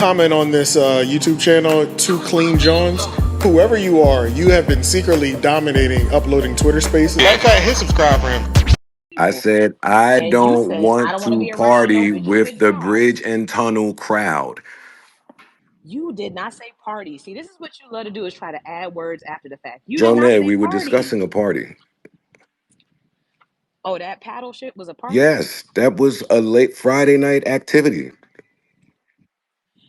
Comment on this YouTube channel, Two Clean Johns. Whoever you are, you have been secretly dominating uploading Twitter Spaces. That guy hit subscribe for him. I People. said I And you don't say, I want don't want to to be around no party bitches with with the bridge jobs. and tunnel crowd. You did not say party. See, this is what you love to do is try to add words after the fact. You did not Jonay, say we were party. discussing a party. Oh, that paddle shit was a party? Yes, that was a late Friday night activity.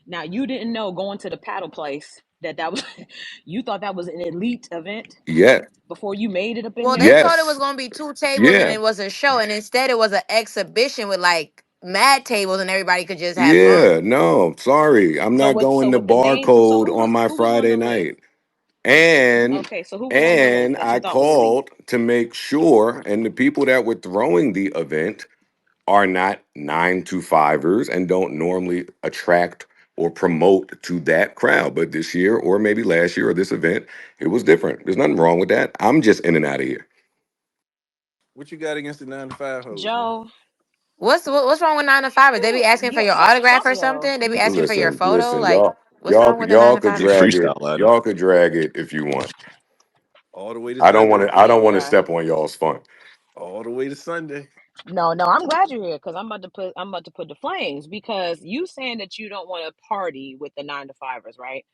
Now, you didn't know going to the paddle place that was, you thought that was an elite event Yeah, before you made it up in Well, they there? thought it was yes, gonna be two tables and yeah, it was a show, and instead it was an exhibition with like mad tables and everybody could just have yeah. fun. No, sorry, I'm So not with going to the name, so barcode on my who was on Friday the list? night. And Okay, so who was on the list and that you I thought was elite? called to make sure, and the people that were throwing the event are not 9 to 5ers and don't normally attract or promote to that crowd. But this year, or maybe last year, or this event, it was different. There's nothing wrong with that. I'm just in and out of here. What you got against the 9 to 5 hoes, man? Joe, What's wrong with 9 to 5? They be asking for you your autograph first or of all, something? They be you asking for your Listen, photo? listen, Like, y'all, what's wrong with the nine y'all to could They fivers? drag it. freestyle at him. Y'all could drag it if you want. All the way to I don't want Sunday. to. I don't want to okay. step on y'all's fun. All the way to Sunday. No, no, I'm glad you're here because I'm about to put the flames because you saying that you don't want to party with the 9 to 5ers, right?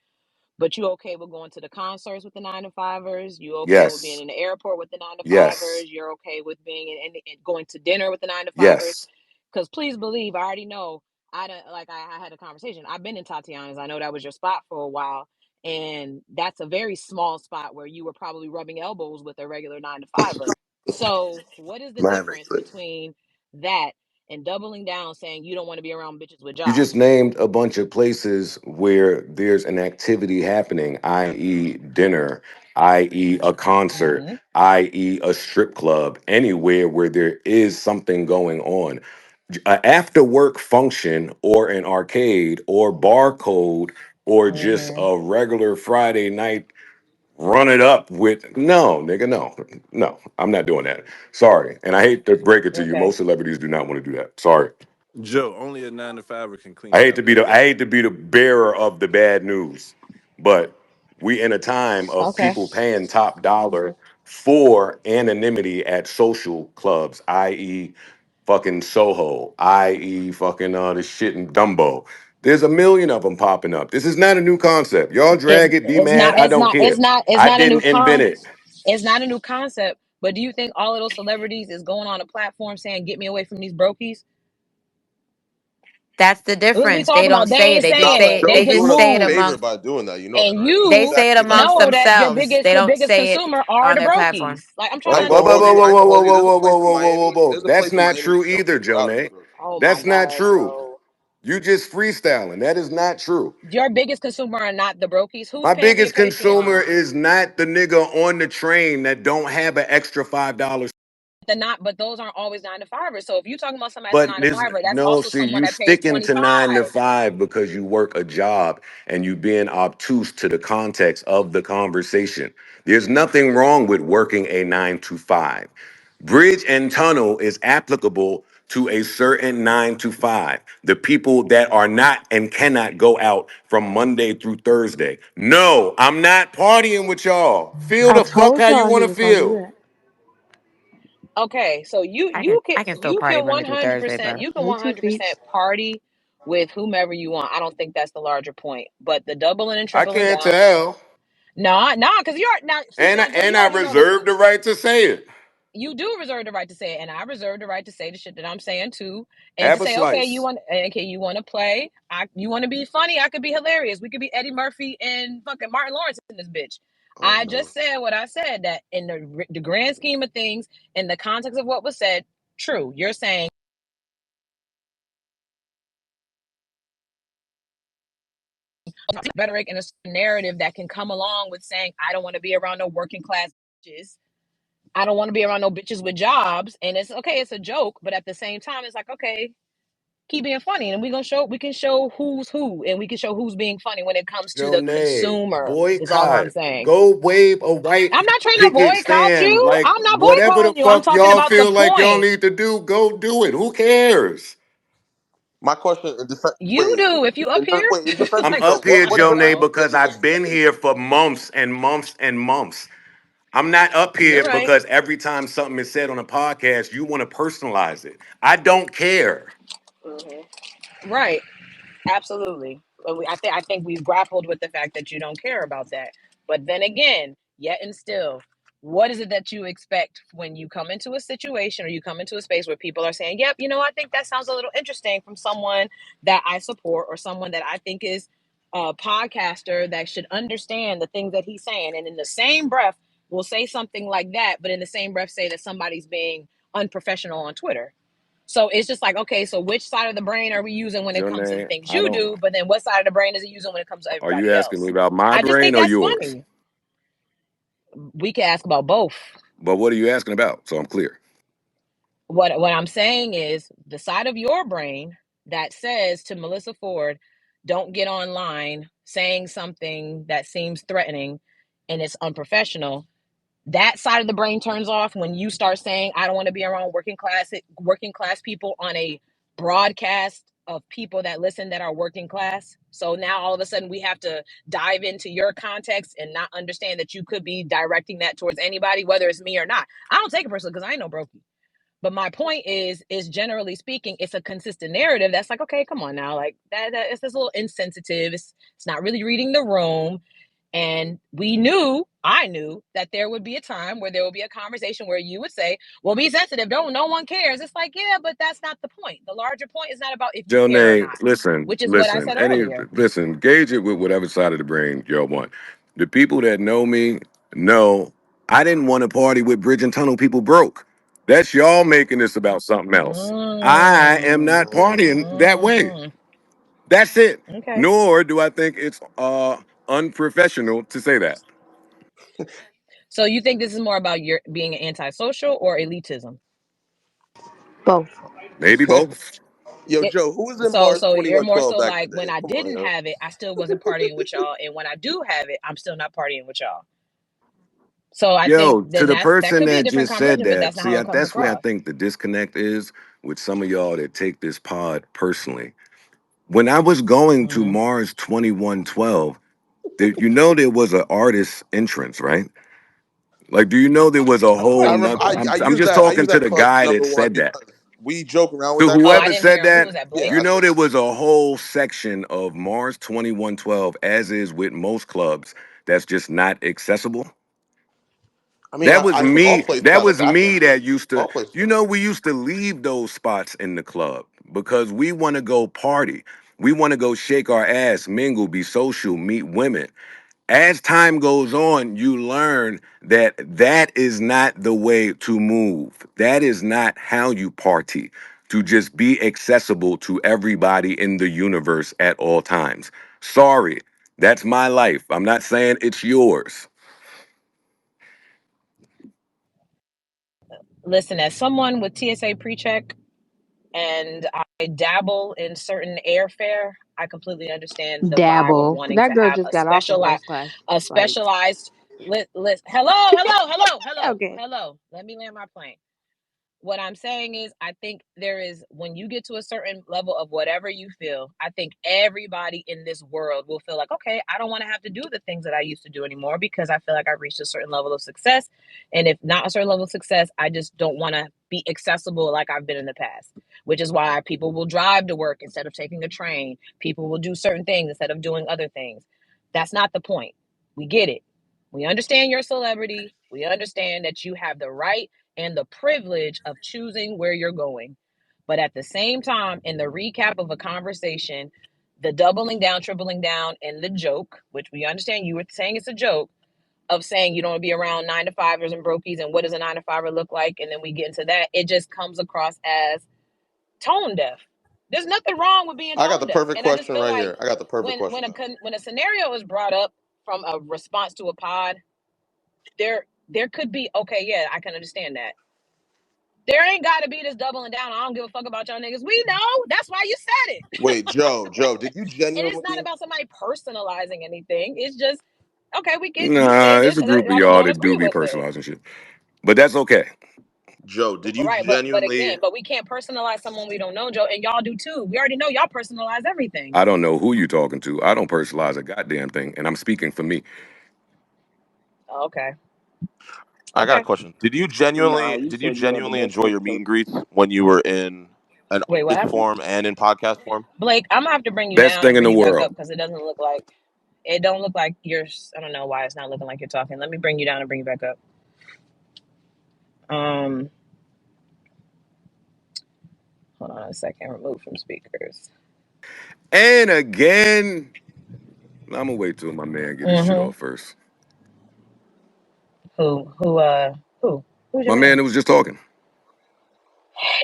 But you okay with going to the concerts with the 9 to 5ers? You okay with being Yes, in the airport with the nine to yes, fivers? You're okay with being in going to dinner with the 9 to 5ers? yes. Because please believe, I already know. I don't like. I had a conversation. I've been in Tatiana's. I know that was your spot for a while, and that's a very small spot where you were probably rubbing elbows with a regular 9 to 5er. So, what is the difference Maverick. between that and doubling down, saying you don't want to be around bitches with You just jobs? named a bunch of places where there's an activity happening, i.e., dinner, i.e., a concert, Mm-hmm. i.e., a strip club, anywhere where there is something going on. An after work function or an arcade or barcode or just Mm-hmm. a regular Friday night run it up with no, nigga, no, no, I'm not doing that. Sorry. And I hate to break it to you. Okay. Most celebrities do not want to do that. Sorry. Joe, only a 9 to 5 can I clean hate to up be like the I that. hate to be the bearer of the bad news, but we in a time of Okay. people paying top dollar for anonymity at social clubs, i.e., fucking Soho, i.e., fucking the shit in Dumbo. There's a million of them popping up. This is not a new concept. Y'all it's drag it, be it's mad. not I it's don't not it's care. not it's I not a new didn't invent con it. it's not a new concept. But do you think all of those celebrities is going on a platform saying get me away from these brokies? That's the What we difference. They talking don't about? They say it. ain't They just saying Nah, it. say They they Joe's just doing just us say a it move. favor amongst by doing that. You know And that, right? they you He's say it actually helping amongst know us. that your themselves. biggest They your don't biggest say it consumer are on the their platform. brokies. Like I'm trying Like to Whoa, for whoa, whoa, all whoa, these, whoa, like whoa, for whoa, all these, whoa, there's a whoa, place whoa, in whoa, whoa, Miami. whoa. There's a That's place in not Miami that true sells either, $2 Johnny. for those. oh my That's not god, true. bro. You just freestyling. That is not true. Your biggest consumer are not the brokies. Who's My paying for your biggest consumer Patreon? is not the nigga on the train that don't have an extra $5. The not, but those aren't always 9 to 5ers. So if you're talking about somebody that's a But nine to there's fiver, that's no, also see, someone you that pays sticking to nine to 25. five because you work a job and you being obtuse to the context of the conversation. There's nothing wrong with working a 9 to 5. Bridge and tunnel is applicable to a certain 9 to 5. The people that are not and cannot go out from Monday through Thursday. No, I'm not partying with y'all. Feel I the fuck told how you y'all want he to was gonna do feel. that. Okay, so you I you can can I can still you party can Monday one through hundred Thursday, percent bro. you can Me one too, hundred percent peeps. party with whomever you want. I don't think that's the larger point. But the doubling and I tripling can't down, tell. nah, because you're now see now Joe, And you I already know that reserve the right to say it. you do reserve the right to say it, and I reserve the right to say the shit that I'm saying too, and to Have a say slice. okay you want to play, you want to be funny, I could be hilarious, we could be Eddie Murphy and fucking Martin Lawrence in this bitch. Oh I no. just said what I said, that in the grand scheme of things, in the context of what was said, true. You're saying rhetoric and a narrative that can come along with saying I don't want to be around no working class bitches. I don't want to be around no bitches with jobs, and it's okay. It's a joke, but at the same time, it's like okay, keep being funny, and we can show who's who, and we can show who's being funny when it comes to the Jonay, consumer. Is all I'm boycott. saying. Go wave a white I'm not trying to picket boycott stand. you. Like I'm not whatever the boycotting you. I'm fuck talking y'all about the feel like y'all point. need to do, go do it. Who cares? My question in defense. You do if you up here. Wait, in defense I'm of Like, Joe. up here, What come Joe on difference? Nay, now. because In defense I've of Joe. been here for months and months and months. I'm not up You're here right. because every time something is said on a podcast, you want to personalize it. I don't care. Right. Absolutely. But I think we've grappled with the fact that you don't care about that. But then again, yet and still, what is it that you expect when you come into a situation or you come into a space where people are saying, "Yep, I think that sounds a little interesting," from someone that I support or someone that I think is a podcaster that should understand the things that he's saying, and in the same breath will say something like that, but in the same breath say that somebody's being unprofessional on Twitter. So it's just like, okay, so which side of the brain are we using when it Joe comes to the Nay, things I you don't. do? But then what side of the brain is it using when it comes to Are you everybody asking me else? about my I just brain think or that's yours? funny. We can ask about both. But what are you asking about? So I'm clear. What I'm saying is the side of your brain that says to Melissa Ford, don't get online saying something that seems threatening and it's unprofessional. That side of the brain turns off when you start saying, I don't want to be around working class people on a broadcast of people that listen that are working class. So now all of a sudden we have to dive into your context and not understand that you could be directing that towards anybody, whether it's me or not. I don't take it personally because I ain't no brokey. But my point is generally speaking, it's a consistent narrative that's like, okay, come on now, like that it's just a little insensitive. It's not really reading the room. And I knew that there would be a time where there would be a conversation where you would say, well, be sensitive. Don't, no one cares. It's like, yeah, but that's not the point. The larger point is not about if you Joe care or Nay, not, listen, which is what I listen. said earlier. Gauge it with whatever side of the brain y'all want. The people that know me know I didn't want to party with bridge and tunnel people broke. That's y'all making this about something else. I am not partying that way. Mm-hmm. That's it. Okay. Nor do I think it's unprofessional to say that. So you think this is more about your being antisocial or elitism? Both. Maybe both. Yo, It, Joe, who was in so Mars so you're more 2112 so back in like the when day? I Come on, didn't yo. have it, I still wasn't partying with y'all, and when I do have it, I'm still not partying with y'all. So I think Yo, to then the that person could be a that different just said conversation, but that, that's not how it comes that's where I across. think the disconnect is with some of y'all that take this pod personally. When I was going to Mm-hmm. Mars 2112, there was an artist entrance, right? Like, do you know there was a Of whole I course, of remember. nother? course. I'm just I talking use to that the clip guy that number one said that. because we joke around with To that Oh, clip. I whoever didn't said hear him. Who that, was that? Yeah, Blake? I said there was a whole section of Mars 2112, as is with most clubs, that's just not accessible. I mean, I think all places That have a was back me that entrance. used to, All places. we used to leave those spots in the club because we want to go party. We want to go shake our ass, mingle, be social, meet women. As time goes on, you learn that that is not the way to move. That is not how you party, to just be accessible to everybody in the universe at all times. Sorry, that's my life. I'm not saying it's yours. Listen, as someone with TSA pre-check and I dabble in certain airfare, I completely understand the vibe of Dabble. wanting That to girl have just got off the first class a flight. specialized Okay. hello. Let me land my plane. What I'm saying is, I think there is, when you get to a certain level of whatever you feel, I think everybody in this world will feel like, okay, I don't want to have to do the things that I used to do anymore because I feel like I've reached a certain level of success. And if not a certain level of success, I just don't want to be accessible like I've been in the past, which is why people will drive to work instead of taking a train. People will do certain things instead of doing other things. That's not the point. We get it. We understand you're a celebrity. We understand that you have the right and the privilege of choosing where you're going. But at the same time, in the recap of a conversation, the doubling down, tripling down, and the joke, which we understand you were saying it's a joke, of saying you don't want to be around 9 to 5ers and brokies and what does a 9 to 5er look like, and then we get into that, it just comes across as tone deaf. There's nothing wrong with being I got tone the deaf, perfect and I just question feel right like here. I got the perfect when question when a now. when a scenario is brought up from a response to a pod, there could be, okay, yeah, I can understand that. There ain't got to be this doubling down. I don't give a fuck about y'all niggas. We know. That's why you said it. Wait, Joe, did you And it's not genuinely? about somebody personalizing anything. It's just, okay, we get you Nah, saying it's this, a and group of I y'all don't that do agree be with it. personalizing shit. But that's okay. Joe, did you Right, but genuinely? again, but we can't personalize someone we don't know, Joe, and y'all do too. We already know y'all personalize everything. I don't know who you're talking to. I don't personalize a goddamn thing, and I'm speaking for me. Okay. I got a Okay. question. Did you Nah, genuinely you did you said you had the genuinely best enjoy your take, meet coach. and greets when you were in an Wait, what audio happened? form and in podcast form? Blake, I'm gonna have to bring you Best down thing and in bring the you back up world. because it don't look like you're. I don't know why it's not looking like you're talking. Let me bring you down and bring you back up. Hold on a second. Remove from speakers. And again, I'm gonna wait till my man get his shit Mm-hmm. off first. Who? Who? Who's your My man man? that was just talking.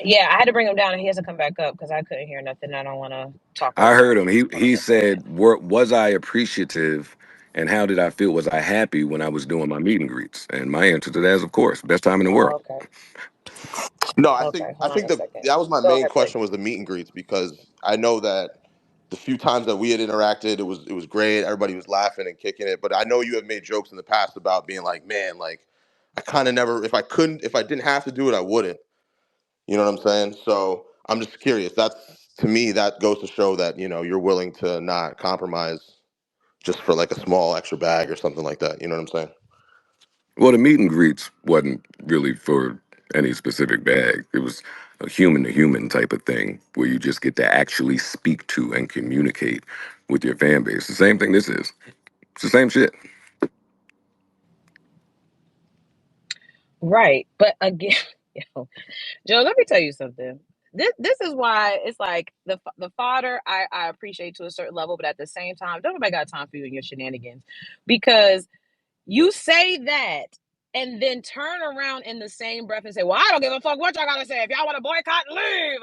Yeah, I had to bring him down and he hasn't come back up because I couldn't hear nothing. I don't want to talk I over heard him. him. Hold He on a second. said, Was I appreciative, and how did I feel? Was I happy when I was doing my meet and greets?" And my answer to that is, of course, best time in the world. Oh, okay. No, Okay. I Hold on think a second. that was my Go main ahead, Blake. question was the meet and greets because I know that the few times that we had interacted, it was great. Everybody was laughing and kicking it. But I know you have made jokes in the past about being like, man, like I kind of never, if I didn't have to do it, I wouldn't. You know what I'm saying? So I'm just curious. That's to me, that goes to show that you're willing to not compromise just for like a small extra bag or something like that. You know what I'm saying? Well, the meet and greets wasn't really for any specific bag. It was a human to human type of thing where you just get to actually speak to and communicate with your fan base. The same thing this is. It's the same shit. Right. But again, Joe, let me tell you something. This is why it's like the fodder I appreciate to a certain level, but at the same time, don't nobody got time for you and your shenanigans because you say that and then turn around in the same breath and say, "Well, I don't give a fuck what y'all gotta say. If y'all want to boycott, leave.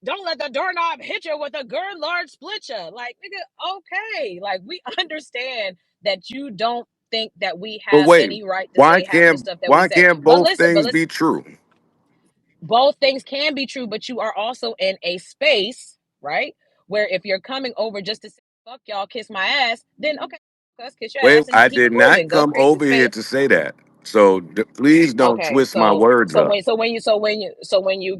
Don't let the doorknob hit you with a good large split you." Like, nigga, okay. Like, we understand that you don't think that we But have wait, any right to say half of the stuff that we why say. can't But both listen, things be true? both things can be true, but you are also in a space, right? Where if you're coming over just to say, fuck y'all, kiss my ass, then okay, let's kiss your Wait, ass and I keep it did not moving. Go come create the over here space. to say that. So please don't Okay, twist my words up. when you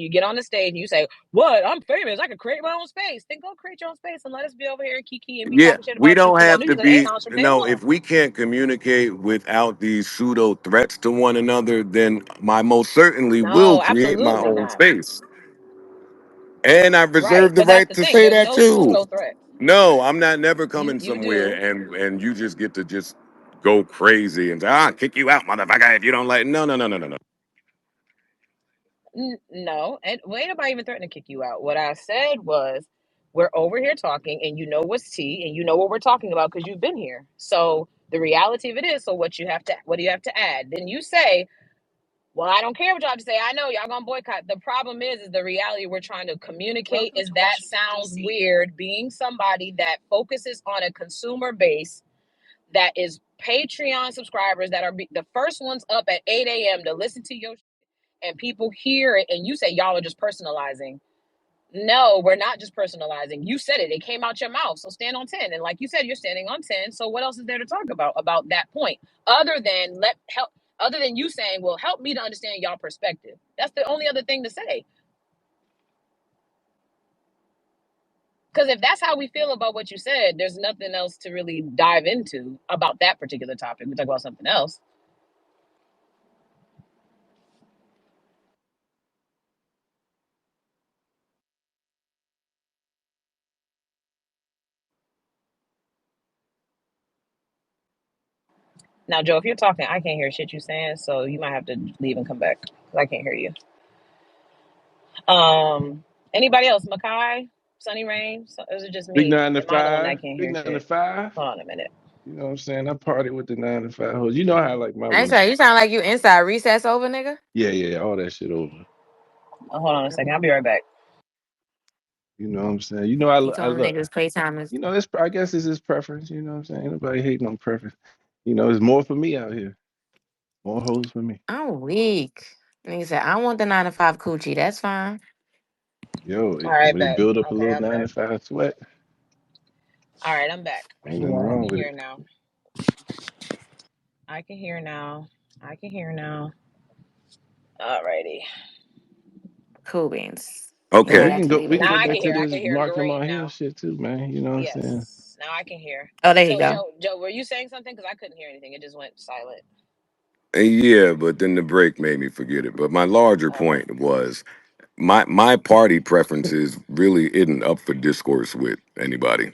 get on the stage and you say, "What? I'm famous. I can create my own space." Then go create your own space and let us be over here and kiki and be Yeah, talking shit we about you don't because I have knew to you was gonna hate be. on us from day No, one. if we can't communicate without these pseudo threats to one another, then I most certainly will No, create my absolutely own not. space. And I Right, reserve the but that's right the to thing. say There's that no too. pseudo threat. No, I'm not never coming You somewhere do. and you just get to just go crazy and say, kick you out, motherfucker, if you don't like. No, no, no, no, no, no. No, and well, ain't nobody even threatening to kick you out. What I said was, we're over here talking, and you know what's tea, and you know what we're talking about because you've been here. So the reality of it is, so what do you have to add? Then you say, well, I don't care what y'all have to say. I know y'all gonna boycott. The problem is the reality we're trying to communicate is that sounds weird. Being somebody that focuses on a consumer base that is Patreon subscribers that are the first ones up at 8 a.m. to listen to your and people hear it and you say y'all are just personalizing. No, we're not just personalizing. You said it. It came out your mouth. So stand on 10. And like you said, you're standing on 10. So what else is there to talk about that point? Other than you saying, well, help me to understand y'all perspective. That's the only other thing to say. Because if that's how we feel about what you said, there's nothing else to really dive into about that particular topic. We talk about something else. Now, Joe, if you're talking, I can't hear shit you saying, so you might have to leave and come back. I can't hear you. Anybody else? Makai, Sunny Rain? So, is it just Big me? nine to Am I the one five. that can't Big hear nine to shit? five. Hold on a minute. You know what I'm saying? I party with the 9 to 5 hoes. You know how I like my I women. say you sound like you inside recess over, nigga. Yeah, yeah, all that shit over. Hold on a second. I'll be right back. You know what I'm saying? You know, I, He I told them look. niggas playtime is. You know, I guess it's his preference. You know what I'm saying? Ain't nobody hating on preference. You know, there's more for me out here. More hoes for me. I'm weak. Nigga said I want the 9 to 5 coochie. That's fine. Yo, All right, it back. build up a Okay, little I'm nine back. to five sweat. All right, I'm back. Ain't nothing I wrong can with hear it. now. I can hear now. I can hear now. Alrighty. Cool beans. You And might Okay. have to leave we and can Now come go I back. back can to hear. I this can hear Mark him great out here now. shit too, man. You know what I'm saying? Yes. Now I can hear. Oh, there you So go. Joe, were you saying something? Because I couldn't hear anything. It just went silent. Yeah, but then the break made me forget it. But my larger Oh. point was my party preferences really isn't up for discourse with anybody.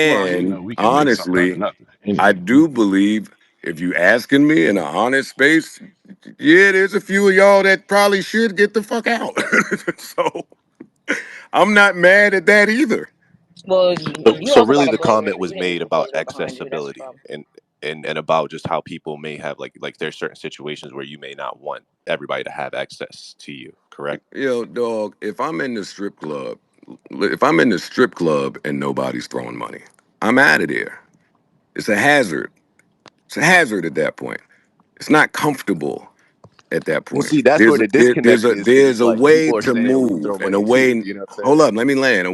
Well, you And know, we can make something out of honestly, nothing. I Anyway. do believe if you asking me in an honest space, yeah, there's a few of y'all that probably should get the fuck out. So I'm not mad at that either. Well, So, you so also got really, a the blazer. comment was You didn't made get the about blazer behind you. That's the accessibility problem. and about just how people may have like there's certain situations where you may not want everybody to have access to you. Correct? Yo, dog, if I'm in the strip club and nobody's throwing money, I'm out of there. It's a hazard. It's a hazard at that point. It's not comfortable at that Well, point. see, that's where the disconnect is because There's it's a like way people are to saying we move throw and a money too. way. You know what I'm saying? Hold up, let me land.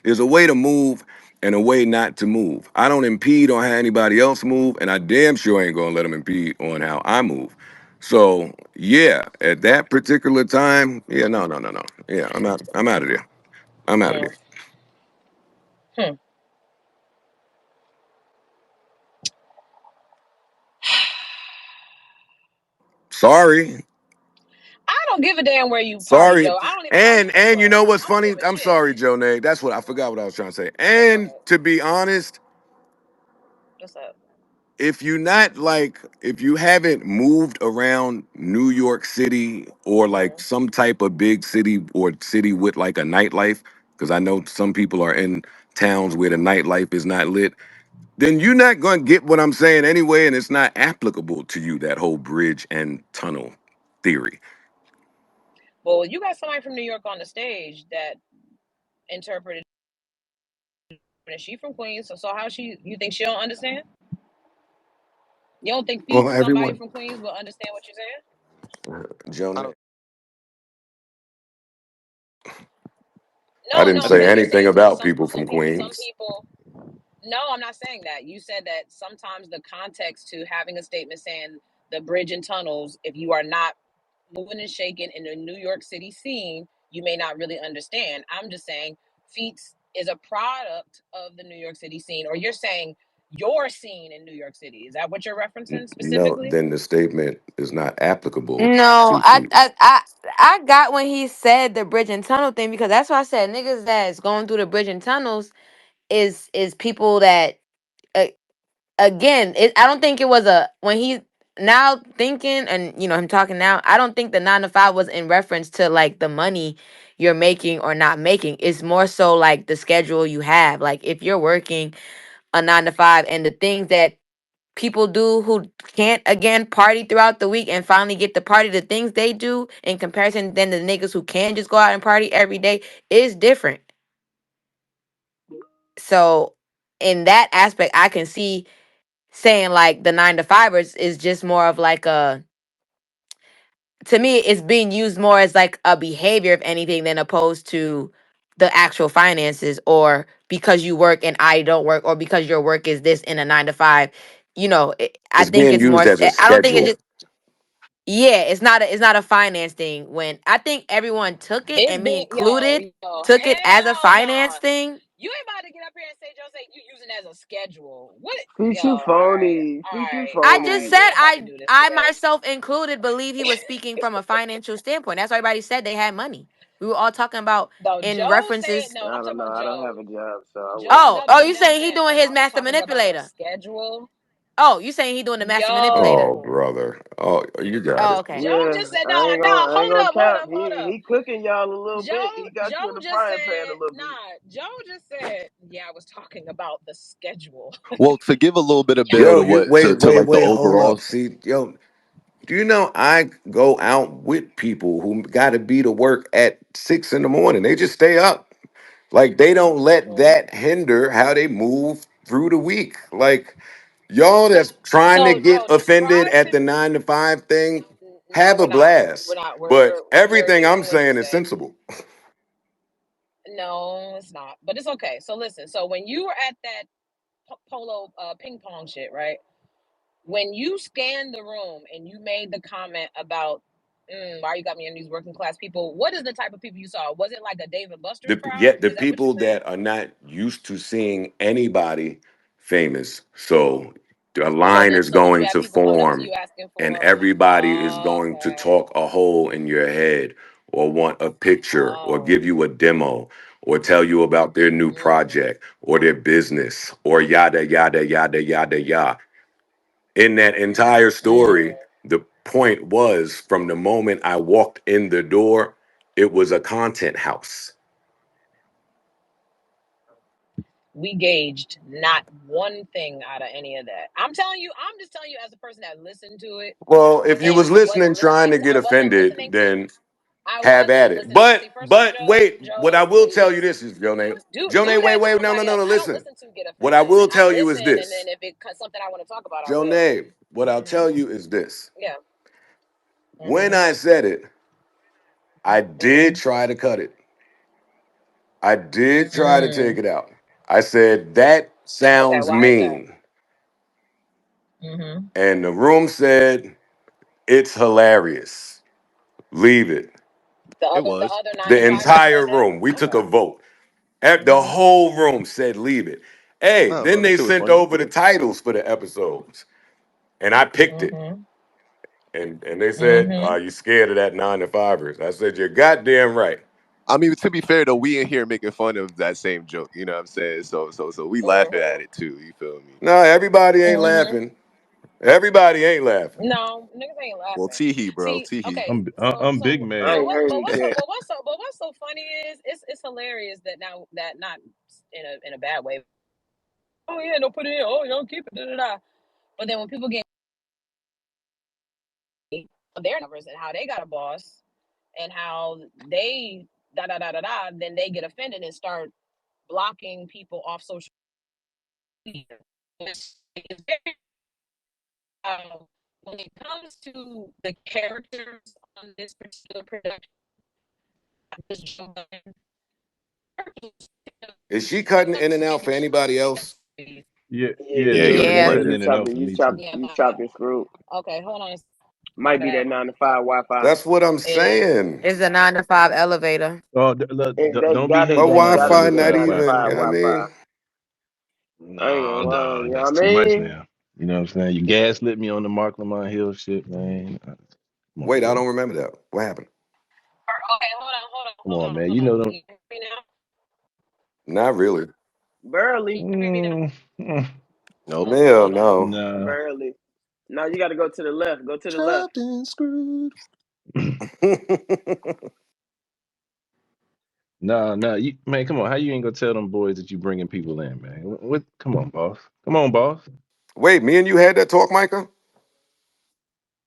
There's a way to move and a way not to move. I don't impede on how anybody else move, and I damn sure ain't gonna let them impede on how I move. So yeah, at that particular time, yeah, no. Yeah, I'm out. I'm out of there. I'm out of Mm. there. Hmm. Sorry, I don't give a damn where you party, sorry. Joe. I don't even know you for And you real. know what's I don't funny? give a I'm shit. sorry, Joe Nate. That's what I forgot what I was trying to say. Go And ahead. to be honest, What's up? if you haven't moved around New York City or like Mm-hmm. some type of big city or city with like a nightlife, because I know some people are in towns where the nightlife is not lit, then you're not going to get what I'm saying anyway, and it's not applicable to you, that whole bridge and tunnel theory. Well, you got somebody from New York on the stage that interpreted. And she from Queens, so how she? You think she don't understand? You don't think Well, somebody everyone, from Queens will understand what you're saying? I Jonah, don't. I No, didn't no. I say think You're anything saying about people from some Queens. people. No, I'm not saying that. You said that sometimes the context to having a statement saying the bridge and tunnels, if you are not moving and shaking in the New York City scene, you may not really understand. I'm just saying Feats is a product of the New York City scene, or you're saying your scene in New York City. Is that what you're referencing No, specifically? then the statement is not applicable No, to Feet. I got when he said the bridge and tunnel thing because that's why I said niggas that's going through the bridge and tunnels is people that uh, again, I don't think it was a when he now thinking and him talking now. I don't think the 9 to 5 was in reference to like the money you're making or not making. It's more so like the schedule you have. Like if you're working a 9 to 5 and the things that people do who can't again party throughout the week and finally get to party, the things they do in comparison than the niggas who can just go out and party every day is different. So in that aspect, I can see saying like the 9 to 5ers is just more of like a to me it's being used more as like a behavior if anything than opposed to the actual finances or because you work and I don't work or because your work is this in a 9 to 5. I It's think being it's more used as a I don't think it's schedule. just yeah, it's not a finance thing when I think everyone took it It's and me been yo, included took it as a hell finance nah. thing. You ain't about to get up here and say Joe say you using it as a schedule. What Feet, yo, you all phony. Feet, you right, I all just right. phony. We said ain't about to do this I today. myself included believe he was speaking from a financial standpoint. That's why everybody said they had money. We were all talking about No, in Joe said references. no, I'm I don't talking know. about I don't Joe. have a job, so I Joe wouldn't. Oh, you W saying he said, doing "Am his I master talking about a manipulator? schedule?" Oh, you saying he doing the master manipulator? Oh, Yo, brother. Oh, you got Oh, it. okay. Joe Yeah, just said, "No, no, I ain't hold gonna up, hold cap. up, hold up." He cooking y'all a little bit. Joe, He got you in Joe the just frying pan a said, little "Nah." bit. Joe just said, "Yeah, I was talking about the schedule." Well, to give a little bit of Y'all build Yo, to funny. you what to like the hold overall. up. See, yo, do you know I go out with people who got to be to work at 6 in the morning? They just stay up. Like they don't let Mm. that hinder how they move through the week. Like y'all that's trying to So, get Joe, offended describe at to the 9 to 5 thing, no, have we're a not. blast. We're not. But We're everything I'm hearing what you saying is say. sensible. No, it's not. But it's okay. So listen. So when you were at that polo ping pong shit, right? when you scanned the room and you made the comment about why you got me in these working class people, what is the type of people you saw? Was it like a David Buster's crowd? Yet the Is that what you're people saying? that are not used to seeing anybody famous, so a So line then, is so did you going have to people come up to form, you asking and for? everybody is Oh, going to okay. talk a hole in your head, or want a picture, or Oh. give you a demo, or tell you about their new project or their business, or yada yada yada yada yada. In that entire story, the point was, from the moment I walked in the door, it was a content house. We gauged not one thing out of any of that. I'm telling you, I'm just telling you as a person that listened to it Well, if you and was listening trying to get offended, then have at it. See, But first of all, but wait, what I Joe, will tell you please this is, Jonah. do Jonah, wait, that to wait, no, no, somebody no, else. no, I don't listen. listen to get What I offended. will I tell you is listen, and this. then if it's something I want to talk about, I will. Jonah, what I'll tell you is this. Yeah. When I said it, I did try to cut it. I did try to take it out. I said, that Okay, sounds why is that? mean. And the room said, it's hilarious. Leave it. It The was. other nine to The fivers entire said that. room. We took a Okay. vote. The whole room said leave it. Hey, No, then bro, that they shit was sent funny. over the titles for the episodes. And I picked it. And they said, are you scared of that 9 to 5ers? I said, you're goddamn right. I mean, to be fair though, we in here making fun of that same joke. You know what I'm saying? So we laughing at it too. You feel me? No, everybody ain't laughing. Everybody ain't laughing. No, niggas ain't Well, laughing. Teehee, bro, See, Teehee. okay, I'm big I mad. ain't heard it yet. but what's so funny is it's hilarious that now that not in a bad way. Oh yeah, don't put it in. Oh, you don't keep it. Da, da, da. But then when people get their numbers and how they got a boss and how they da da da da da, then they get offended and start blocking people off social media. It's very, when it comes to the characters on this particular production, this Joe Budden, Is she cutting in and out for anybody else? Yeah, Yeah, yeah, Yeah, yeah, you're Joe, you cutting Yeah. in yeah. and cutting You out. in and out chopping, for me too. you chopping screw. Okay, hold on. Might be That that 9 to 5 Wi-Fi. That's what I'm it is. saying. It's a 9 to 5 elevator. Oh, That don't be gotta But hating on my be Wi-Fi that not 9 to even, 5 Wi-Fi, you know what I man. Wi-Fi. mean? I ain't gonna No, lie, you dog, know that's what I too much mean? now. You know what I'm saying? You gaslit me on the Mark Lamont Hill shit, man. Come on, Wait, I bro. don't remember that. What happened? Okay, Come on, man. You know them. Can you hear me now? Not really. Can Barely, you hear me now? Mm, mm, Nope. Okay, Hell hold on. no. nah. barely. Now you got to go to the left. Go to the left. Chopped and screwed. Nah. Man, come on. How you ain't gonna tell them boys that you bringing people in, man? What? Come on, boss. Come on, boss. Wait, me and you had that talk, Micah?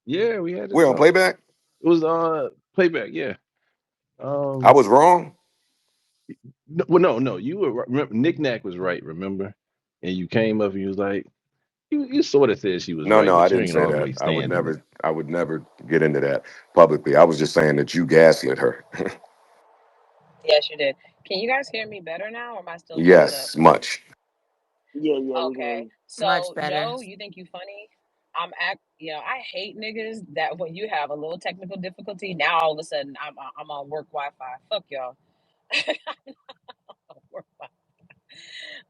Yeah, we had to We're on talk. playback? It was playback. Yeah. I was wrong? No, well, no. You were right. Remember, Nick Nack was right. Remember, and you came up and you was like, you sort of said she was No, right, no, I but you didn't ain't say all the that. way stand on it. I would never get into that publicly. I was just saying that you gaslit her. Yes, you did. Can you guys hear me better now, or am I still messed up? Yes, much. Yeah, yeah, we can hear Okay. you. Much So, better. Joe, you think you funny? I hate niggas that when you have a little technical difficulty, now all of a sudden I'm on work Wi-Fi. Fuck y'all. Work Wi-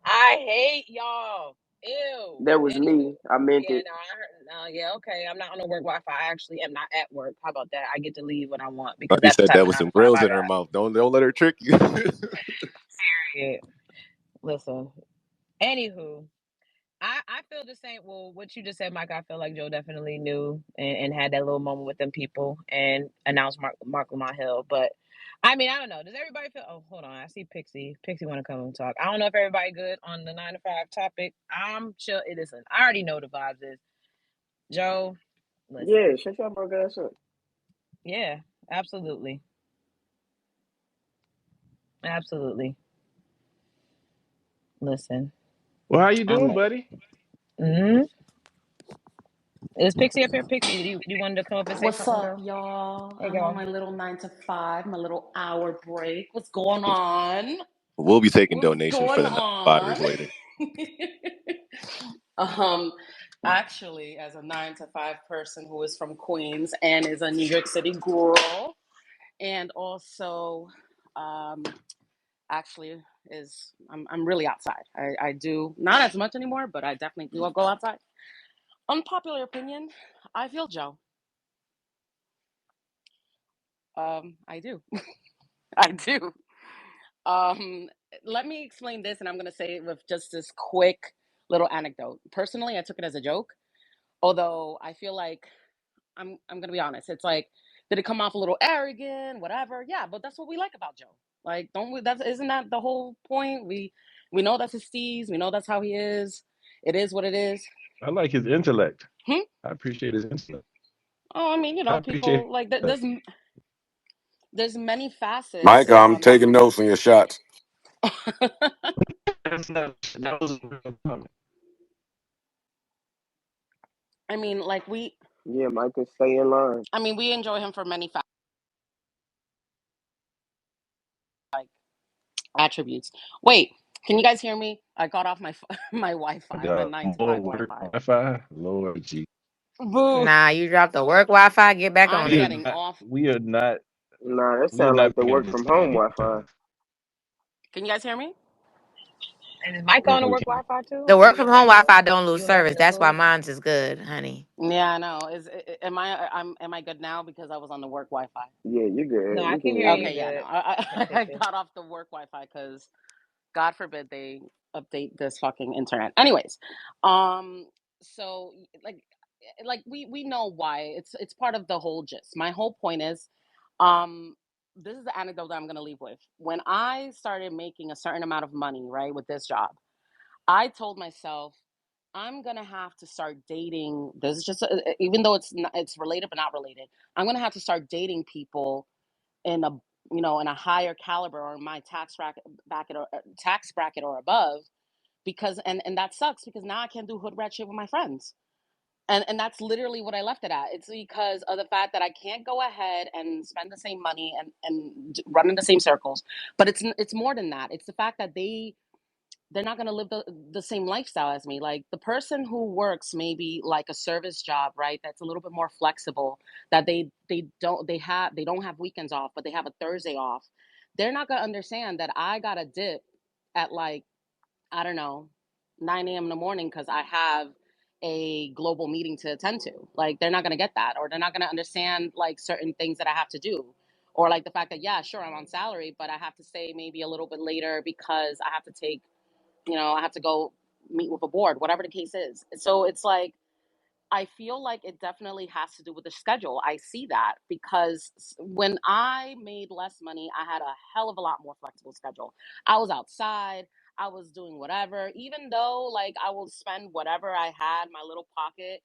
I hate y'all. Ew. That was Anywho, me. I meant yeah, it. no, I heard, no, yeah, okay. I'm not on the work Wi-Fi. I actually am not at work. How about that? I get to leave when I want because He that's the said type that of with nine some to five grills I in her got. mouth. Don't let her trick you. Period. Listen. Anywho, I feel the same. Well, what you just said, Mike, I feel like Joe definitely knew and had that little moment with them people and announced Mark Lamont Hill. But I mean, I don't know. Does everybody feel? Oh, hold on. I see Pixie. Pixie want to come and talk. I don't know if everybody good on the 9 to 5 topic. I'm chill. Listen, I already know the vibes is Joe. Yeah, Listen, shut your broke ass up. yeah, absolutely, absolutely. Listen, Well, how you I'm. doing, buddy? Mm-hmm. Is Pixie up here? Pixie, you wanted to come up and say What's something, up, girl? y'all? Hey, I'm on girl. my little 9 to 5, my little hour break. What's going on? We'll be taking What's donations for going the 9 to 5ers on? later. um, Actually, as a 9 to 5 person who is from Queens and is a New York City girl, and also um, actually is I'm really outside. I do not as much anymore, but I definitely do go outside. Unpopular opinion, I feel Joe. I do. I do. Um, Let me explain this, and I'm gonna say it with just this quick little anecdote. Personally, I took it as a joke, although I feel like I'm gonna be honest. It's like, did it come off a little arrogant, whatever? Yeah, but that's what we like about Joe. Like, don't we? That's isn't that the whole point? We know that's his steez. We know that's how he is. It is what it is. I like his intellect. Hmm? I appreciate his intellect. Oh, I mean, I appreciate people like that. there's many facets. Mike, I'm taking notes on your shots. That was a real comment. I mean, Yeah, Mike can stay in line. we enjoy him for many like attributes. Wait, can you guys hear me? I got off my my Wi-Fi, my 9 to 5 More work Wi-Fi. Wi-Fi. Lord G. Boo! Nah, you dropped the work Wi-Fi. Get back on I'm We are it. getting not. off. We are not. Nah, that We are sound like not the making work this from home time. Wi-Fi. Can you guys hear me? And is Mike Yeah, on the we work can. Wi-Fi too? The So work you from and home Marcus, Wi-Fi don't lose you and Marcus service. are That's why cool? mine's is good, honey. Yeah, I know. Am I good now because I was on the work Wi-Fi? Yeah, you No, good. I We can can hear hear you you. Okay, yeah, no. good. Yes, yes, I yes. got off the work Wi-Fi because God forbid they update this fucking internet. Anyways, um, so we know why. It's part of the whole gist. My whole point is, um, this is the anecdote that I'm gonna leave with. When I started making a certain amount of money, right, with this job, I told myself I'm gonna have to start dating. This is just even though it's related but not related. I'm gonna have to start dating people in a in a higher caliber or in my tax bracket or above, because and that sucks because now I can't do hood rat shit with my friends. And that's literally what I left it at. It's because of the fact that I can't go ahead and spend the same money and run in the same circles. But it's more than that. It's the fact that they're not going to live the same lifestyle as me. Like the person who works maybe like a service job, right? That's a little bit more flexible, that they don't have weekends off, but they have a Thursday off. They're not going to understand that I got a dip at like, I don't know, 9 a.m. in the morning because I have a global meeting to attend to. Like they're not going to get that, or they're not going to understand like certain things that I have to do. Or like the fact that, yeah, sure, I'm on salary, but I have to stay maybe a little bit later because I have to take I have to go meet with a board, whatever the case is. So it's like, I feel like it definitely has to do with the schedule. I see that because when I made less money, I had a hell of a lot more flexible schedule. I was outside, I was doing whatever, even though like I will spend whatever I had, my little pocket,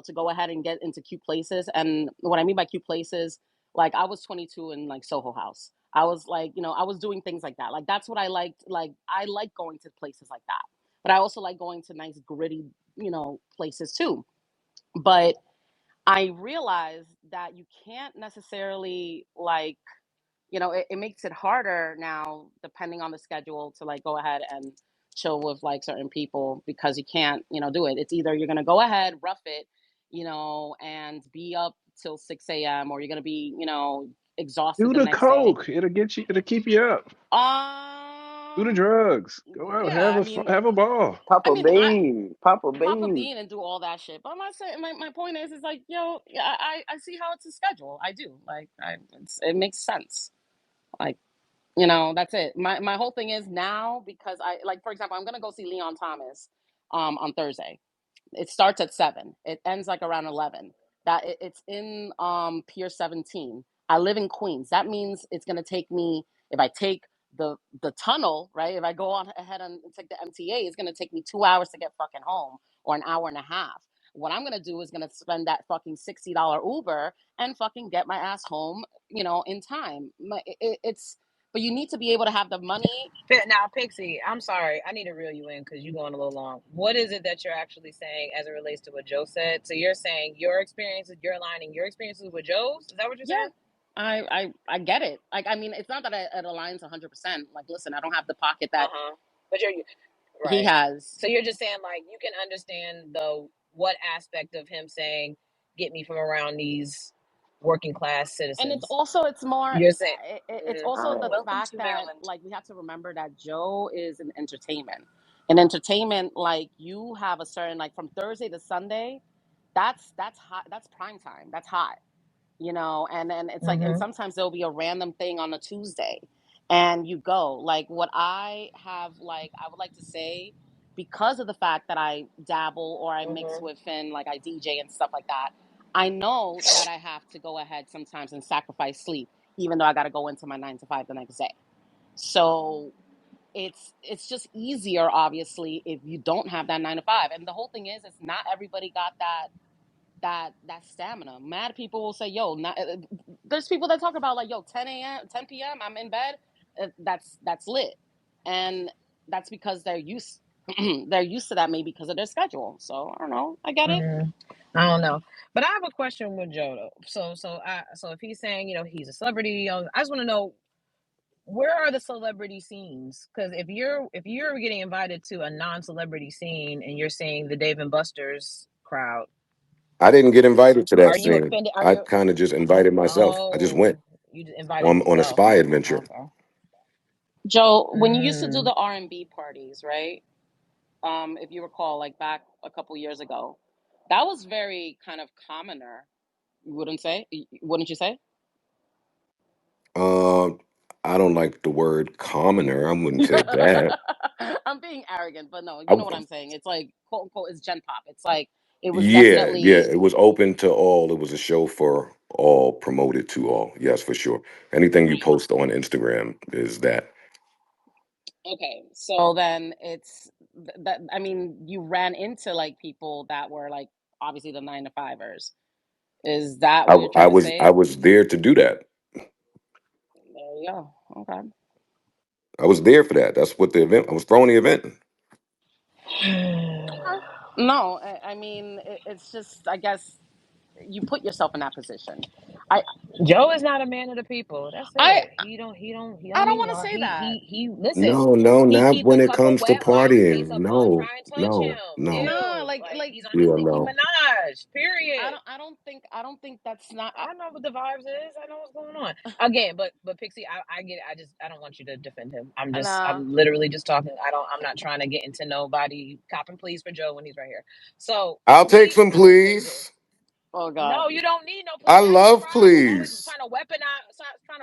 to go ahead and get into cute places. And what I mean by cute places, like I was 22 in like Soho House. I was like, I was doing things like that. Like that's what I liked. Like I like going to places like that. But I also like going to nice gritty, places too. But I realized that you can't necessarily like, it makes it harder now depending on the schedule to like go ahead and chill with like certain people because you can't, do it. It's either you're gonna go ahead, rough it, and be up till 6 a.m. or you're gonna be, exhausted Do the the next day. coke. It'll get you. It'll keep you up. Do the Um, drugs. Go out. yeah, Have a ball. Papa I Bean. Papa pop a Bean. bean and do all that shit. But my say my point is like, yeah, I see how it's a schedule. I do. Like it makes sense. Like, that's it. My whole thing is now because I like, for example, I'm gonna go see Leon Thomas on Thursday. It starts at 7. It ends like around 11. It's in Pier 17. I live in Queens. That means it's gonna take me, if I take the tunnel, right? If I go on ahead and take the MTA, it's gonna take me 2 hours to get fucking home, or an hour and a half. What I'm gonna do is gonna spend that fucking $60 Uber and fucking get my ass home, in time. It's but you need to be able to have the money. Now, Pixie, I'm sorry. I need to reel you in because you're going a little long. What is it that you're actually saying as it relates to what Joe said? So you're saying your experiences, you're aligning your experiences with Joe's? Is that what you're Yeah, saying? I get it. Like, I mean, it's not that it aligns 100%. Like, listen, I don't have the pocket that Uh-huh. But you're he right. has. So you're just saying like you can understand the what aspect of him saying, "Get me from around these working class And it's citizens"? also, it's more, You're saying, it's mm, also the welcome fact to that, Maryland. like, we have to remember that Joe is an entertainment. In entertainment, like, you have a certain, like, from Thursday to Sunday, that's hot, that's prime time, that's hot, you know. And then it's like, and Mm-hmm. sometimes there'll be a random thing on a Tuesday, and you go, like, what I have, like, I would like to say, because of the fact that I dabble or I mix Mm-hmm. with Finn, like I DJ and stuff like that, I know that I have to go ahead sometimes and sacrifice sleep, even though I got to go into my 9 to 5 the next day. So it's just easier, obviously, if you don't have that 9 to 5. And the whole thing is not everybody got that stamina. Mad people will say, "Yo, not." There's people that talk about, like, "Yo, 10 a.m., 10 p.m., I'm in bed." That's lit, and that's because they're used they're used to that, maybe because of their schedule. So I don't know. I get it. Mm, I don't know, but I have a question with Joe though. So if he's saying, he's a celebrity, I just want to know, where are the celebrity scenes? Because if you're getting invited to a non-celebrity scene and you're seeing the Dave and Buster's crowd, I didn't get invited to that are you scene. offended? Are I you? kind of just invited myself. I just went Oh, you invited on a yourself. spy adventure. Okay. Joe, when you used to do Mm, the R&B parties, right? If you recall, like back a couple years ago, that was very kind of commoner. You wouldn't say? Wouldn't you say? Uh, I don't like the word commoner. I wouldn't say that. I'm being arrogant, but no, you I, know what I'm saying. It's like, quote unquote, it's Gen Pop. It's like, it was yeah. definitely It was open to all. It was a show for all, promoted to all. Yes, for sure. Anything you right. post on Instagram is that. Okay. So then it's that, I mean, you ran into like people that were like obviously the 9 to 5ers. Is that what you're I trying to was I say? was there to do that. There you go. Okay. I was there for that. That's what the event. I was throwing the event. mm. Okay. No, I mean, it's just, I guess you put yourself in that position. I, Joe is not a man of the people. That's I, it. He don't I don't need want to y'all. say that. He listen. No, no, He not keep a when it couple comes to wet wipes in case partying. a bum No, try and touch no, him. no. Nah, Ew. Like like he's on his Yeah, Nicki no. Minaj. Period. I don't think that's not. I know what the vibes is. I know what's going on. Again, but Pixie, I get it. I don't want you to defend him. Nah, I'm literally just talking. I'm not trying to get into nobody copping pleas for Joe when he's right here. So I'll take me, some I will say this. oh, please. oh God. No, you don't need no I plea. That's your love problem. Always please. trying to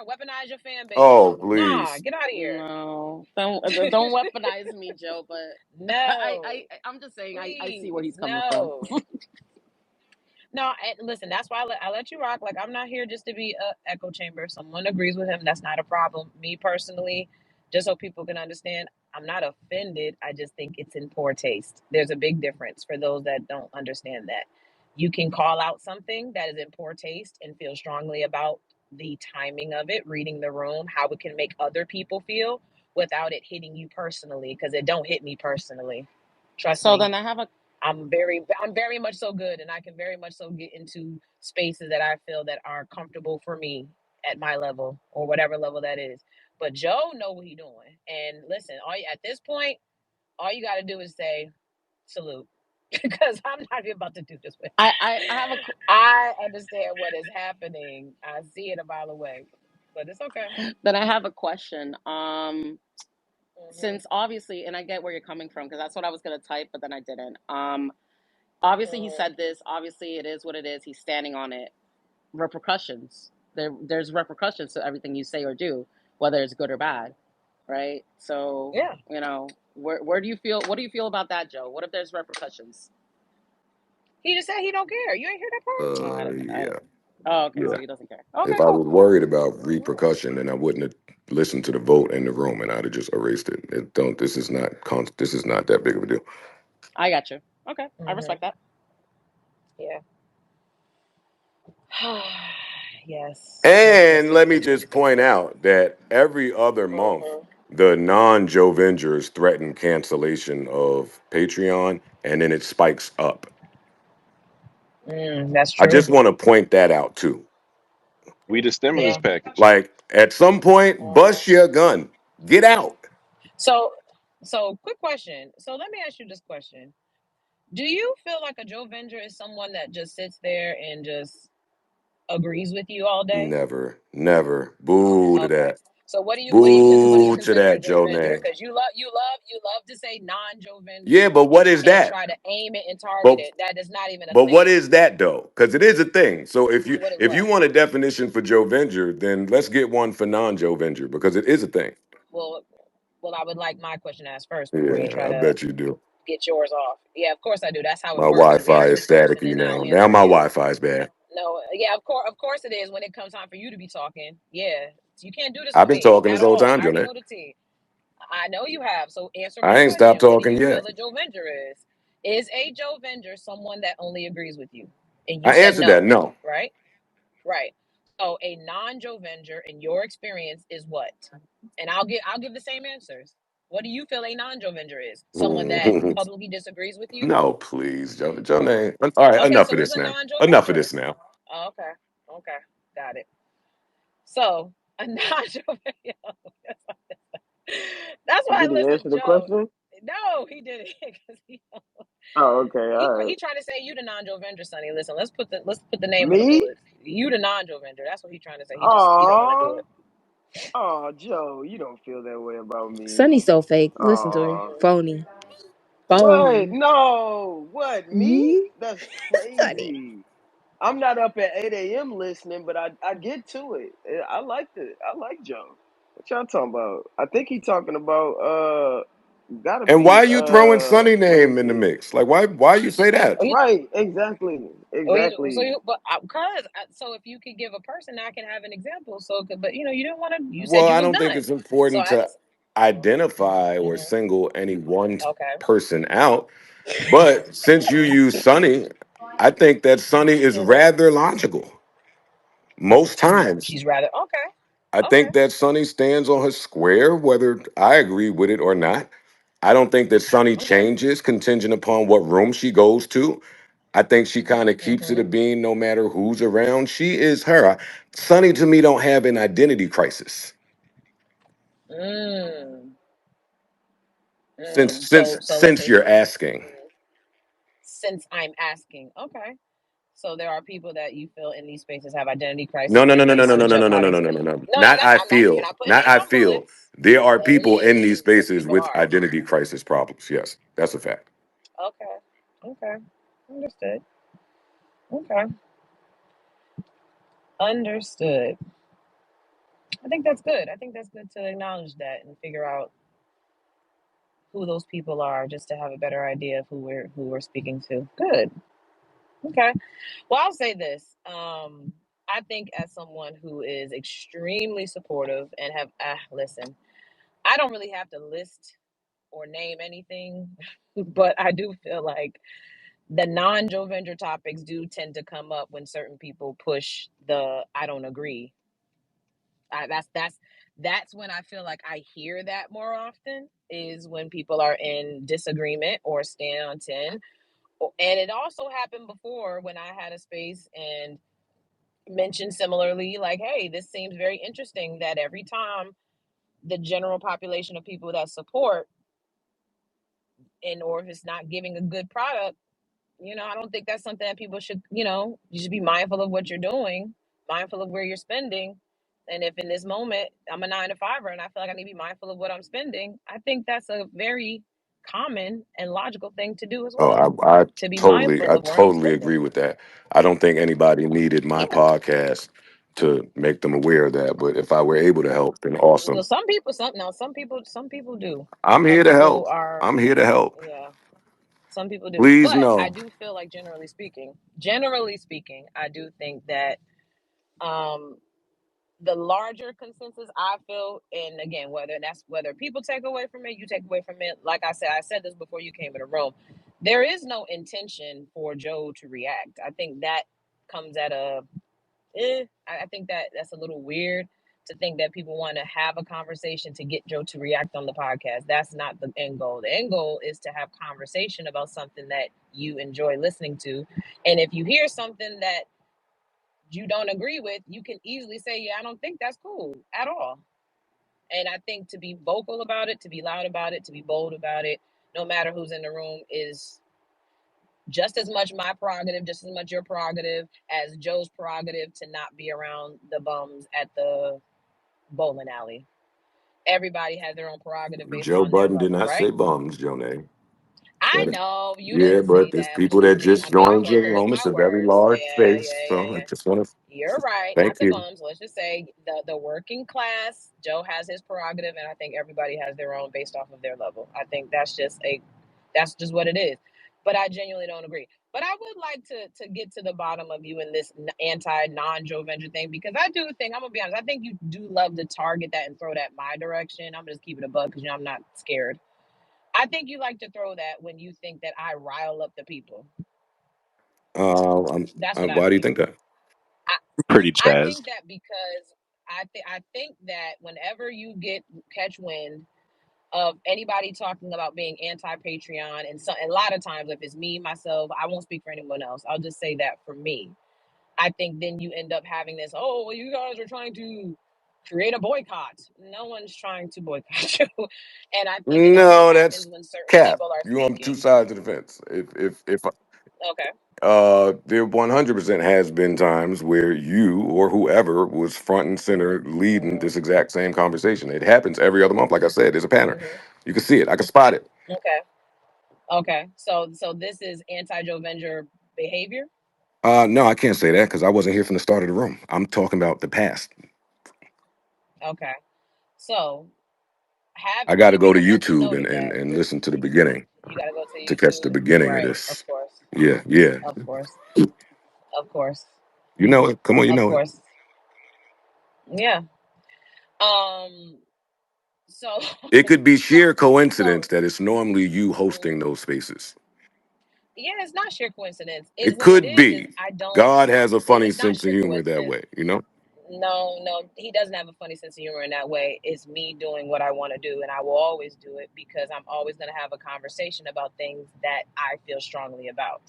weaponize your fan base. Oh, Nah, please. get out of here. No, don't weaponize me, Joe. But No, I'm just saying, I see where please, he's coming from. no. No, and listen, that's why I let you rock. Like, I'm not here just to be a echo chamber. If someone agrees with him, that's not a problem. Me personally, just so people can understand, I'm not offended. I just think it's in poor taste. There's a big difference for those that don't understand that. You can call out something that is in poor taste and feel strongly about the timing of it, reading the room, how it can make other people feel without it hitting you personally, because it don't hit me personally. Trust So me. then I have a I'm very much so good, and I can very much so get into spaces that I feel that are comfortable for me at my level or whatever level that is. But Joe know what he doing. And listen, at this point, all you got to do is say salute, because I'm not even about to do this with you. I have a I understand what is happening. I see it a mile away, but it's okay. then I have a question. Hmm. Since obviously, and I get where you're coming from, because that's what I was gonna type, but then I didn't. Obviously he Hmm. said this. Obviously it is what it is. He's standing on it. Repercussions. There's repercussions to everything you say or do, whether it's good or bad, right? So Yeah, where do you feel? What do you feel about that, Joe? What if there's repercussions? he just said he don't care. You ain't hear that part? Oh, I Yeah, oh, okay, yeah. so he doesn't care. Okay, If I cool. was worried about repercussion, then I wouldn't have listened to the vote in the room, and I'd have just erased it. It don't. This is not. This is not that big of a deal. I got you. Okay, I Hmm. respect that. Yeah. Yes, yes, yes, And yes, let me yes, yes, just yes, point yes. out that every other month, Mm-hmm. the non-Jovengers threaten cancellation of Patreon, and then it spikes up. That's I true. just want to point that out too. We the stimulus Yeah. package. Like at some point, Hmm. bust your gun, get out. So, quick question. So let me ask you this question. Do you feel like a Joe Venger is someone that just sits there and just agrees with you all day? Never, never. Boo to Okay. that. So what do you Boo to consider a that, Joe Joe Venger? Nay. Because you love to say non-Joe Yeah, Venger but what is and that? try to aim it and target But it. That is not even a but what thing. is that though? Because it is a thing. So if you What is if you what? want a definition for Joe Venger, then let's get one for non-Joe Venger because it is a thing. Well, I would like my question asked first before you Yeah, try I to bet you do. get yours off. Yeah, of course I do. That's how My it works. You Wi-Fi answer is it first, and staticky then now. I'll Now answer my you. Wi-Fi is bad. No, yeah, of course it is when it comes time for you to be talking. Yeah, you can't do this I've with been me talking this at whole all. time, I already Joe. know the tea. I know you have. So answer my I ain't stopped question. What do talking you yet. feel a Joe Venger is? Is a Joe Venger someone that only agrees with you? And you I said answered that. no, No. right? Right. So a non-Joe Venger in your experience is what? And I'll give the same answers. What do you feel a non-Joe Venger is? Someone that publicly disagrees with you? No, please, Joe. All right, Okay, enough so of who's this a now. non-Joe Enough of Venger? this now. Oh, okay. Okay. Got it. So a non-Joe Venger. That's why I Did he listen, answer the Joe. question? No, he didn't. 'Cause Oh, okay, he alright. trying to say you the non-Joe Venger, Sonny. Listen, let's put the name on the Me? bullets. You the non-Joe Venger. That's what he's trying to say. He don't want to do Aw. it. Oh, Joe, you don't feel that way about me. Sonny's so fake. Listen to her. Aw. Mm-hmm. Phony. What? Phony. No. What? Me? Me? That's Sonny. crazy. I'm not up at 8 a.m. listening, but I get to it. I like it. I like Joe. What y'all talking about? I think he talking about gotta And why be are you throwing Sonny what is name in the it? mix? Like, why you say that? Oh, you, Right, exactly. so Exactly. you, but cause so if you could give a person, I can have an example. So, but you didn't want to. You said Well, you I was don't think done. it's So important I. to identify or Mhm. single any one Okay. person out. But since you use Sonny, I think that Sonny is Mhm. rather logical most times. She's rather okay. I Okay. think that Sonny stands on her square, whether I agree with it or not. I don't think that Sonny Okay. changes contingent upon what room she goes to. I think she kind of keeps it a Mhm. bean no matter who's around. She is her. Sonny to me don't have an identity crisis. Mm. Since Mm. since So let's since say, you're asking. since I'm asking, okay. So there are people that you feel in these spaces have identity No, crisis, no, no, and no, they no, no, no, switch no, up no, no, how no, they no, no, speak. no, no. No, Not I you're feel. not putting Not names I on feel. bullets. There are people in these Those spaces people with are. identity crisis problems. Yes, that's a fact. Okay. Okay. Understood. Okay. Understood. I think that's good. I think that's good to acknowledge that and figure out who those people are, just to have a better idea of who we're speaking to. Good. Okay. Well, I'll say this. I think as someone who is extremely supportive and have listen, I don't really have to list or name anything, but I do feel like the non-Joe Venger topics do tend to come up when certain people push the I don't agree. That's when I feel like I hear that more often is when people are in disagreement or stand on 10. And it also happened before when I had a space and mentioned similarly, like, hey, this seems very interesting that every time the general population of people that support, and or if it's not giving a good product, I don't think that's something that people should, you should be mindful of what you're doing, mindful of where you're spending. And if in this moment I'm a 9 to 5er and I feel like I need to be mindful of what I'm spending, I think that's a very common and logical thing to do as Oh, well, I to be totally, mindful I of where I'm totally spending. agree with that. I don't think anybody needed my Yeah. podcast to make them aware of that. But if I were able to help, then awesome. Well, some people do. I'm Some here to people help. are, I'm here to help. yeah, some people do. Please But I know. do feel like generally speaking, I do think that um the larger consensus I feel, and again, whether people take away from it, you take away from it. Like I said this before you came in the room. There is no intention for Joe to react. I think that comes at a I think that's a little weird to think that people want to have a conversation to get Joe to react on the podcast. That's not the end goal. The end goal is to have conversation about something that you enjoy listening to. And if you hear something that you don't agree with, you can easily say, yeah, I don't think that's cool at all. And I think to be vocal about it, to be loud about it, to be bold about it, no matter who's in the room, is just as much my prerogative, just as much your prerogative as Joe's prerogative to not be around the bums at the bowling alley. Everybody has their own prerogative based Joe on their Budden did level, not right? say bums, Jonay. I But know you yeah, didn't but say there's that, but people that listen, just I'm not joined your careful with room. It's my a very words. large Yeah, space, yeah, so yeah, I yeah. just want to You're right, not thank the you. bums. Let's just say the working class. Joe has his prerogative, and I think everybody has their own based off of their level. I think that's just what it is. But I genuinely don't agree. But I would like to get to the bottom of you in this anti non Joe Avenger thing, because I do think, I'm gonna be honest, I think you do love to target that and throw that my direction. I'm gonna just keep it a bug because I'm not scared. I think you like to throw that when you think that I rile up the people. That's what I Why do you think. think that? I, Pretty I think jazzed. that because I think that whenever you get catch wind of anybody talking about being anti Patreon, and so a lot of times if it's me myself, I won't speak for anyone else. I'll just say that for me, I think then you end up having this. Oh, well, you guys are trying to create a boycott. No one's trying to boycott you, and I think it only No, happens that's when certain cap. people are You on two speaking. sides of the fence. If Okay. there 100% has been times where you or whoever was front and center leading Mhm. this exact same conversation. It happens every other month. Like I said, there's a pattern. Mhm. You can see it. I can spot it. Okay. Okay. So this is anti Joe Venger behavior. No, I can't say that because I wasn't here from the start of the room. I'm talking about the past. Okay. So have I got to you go to once you YouTube noted that and listen to the beginning you got to go to to catch the YouTube, beginning of right? this. Yeah, yeah. Of course, of course, You know it. Come on, you of know it. course. Yeah. Um. So, It could be sheer so coincidence that it's normally you hosting mm, those spaces. yeah, it's not sheer coincidence. Is It what it could is be. I don't. God has a funny It's not sense of sheer humor that coincidence. way, you know? No, no, he doesn't have a funny sense of humor in that way. It's me doing what I want to do, and I will always do it because I'm always going to have a conversation about things that I feel strongly about.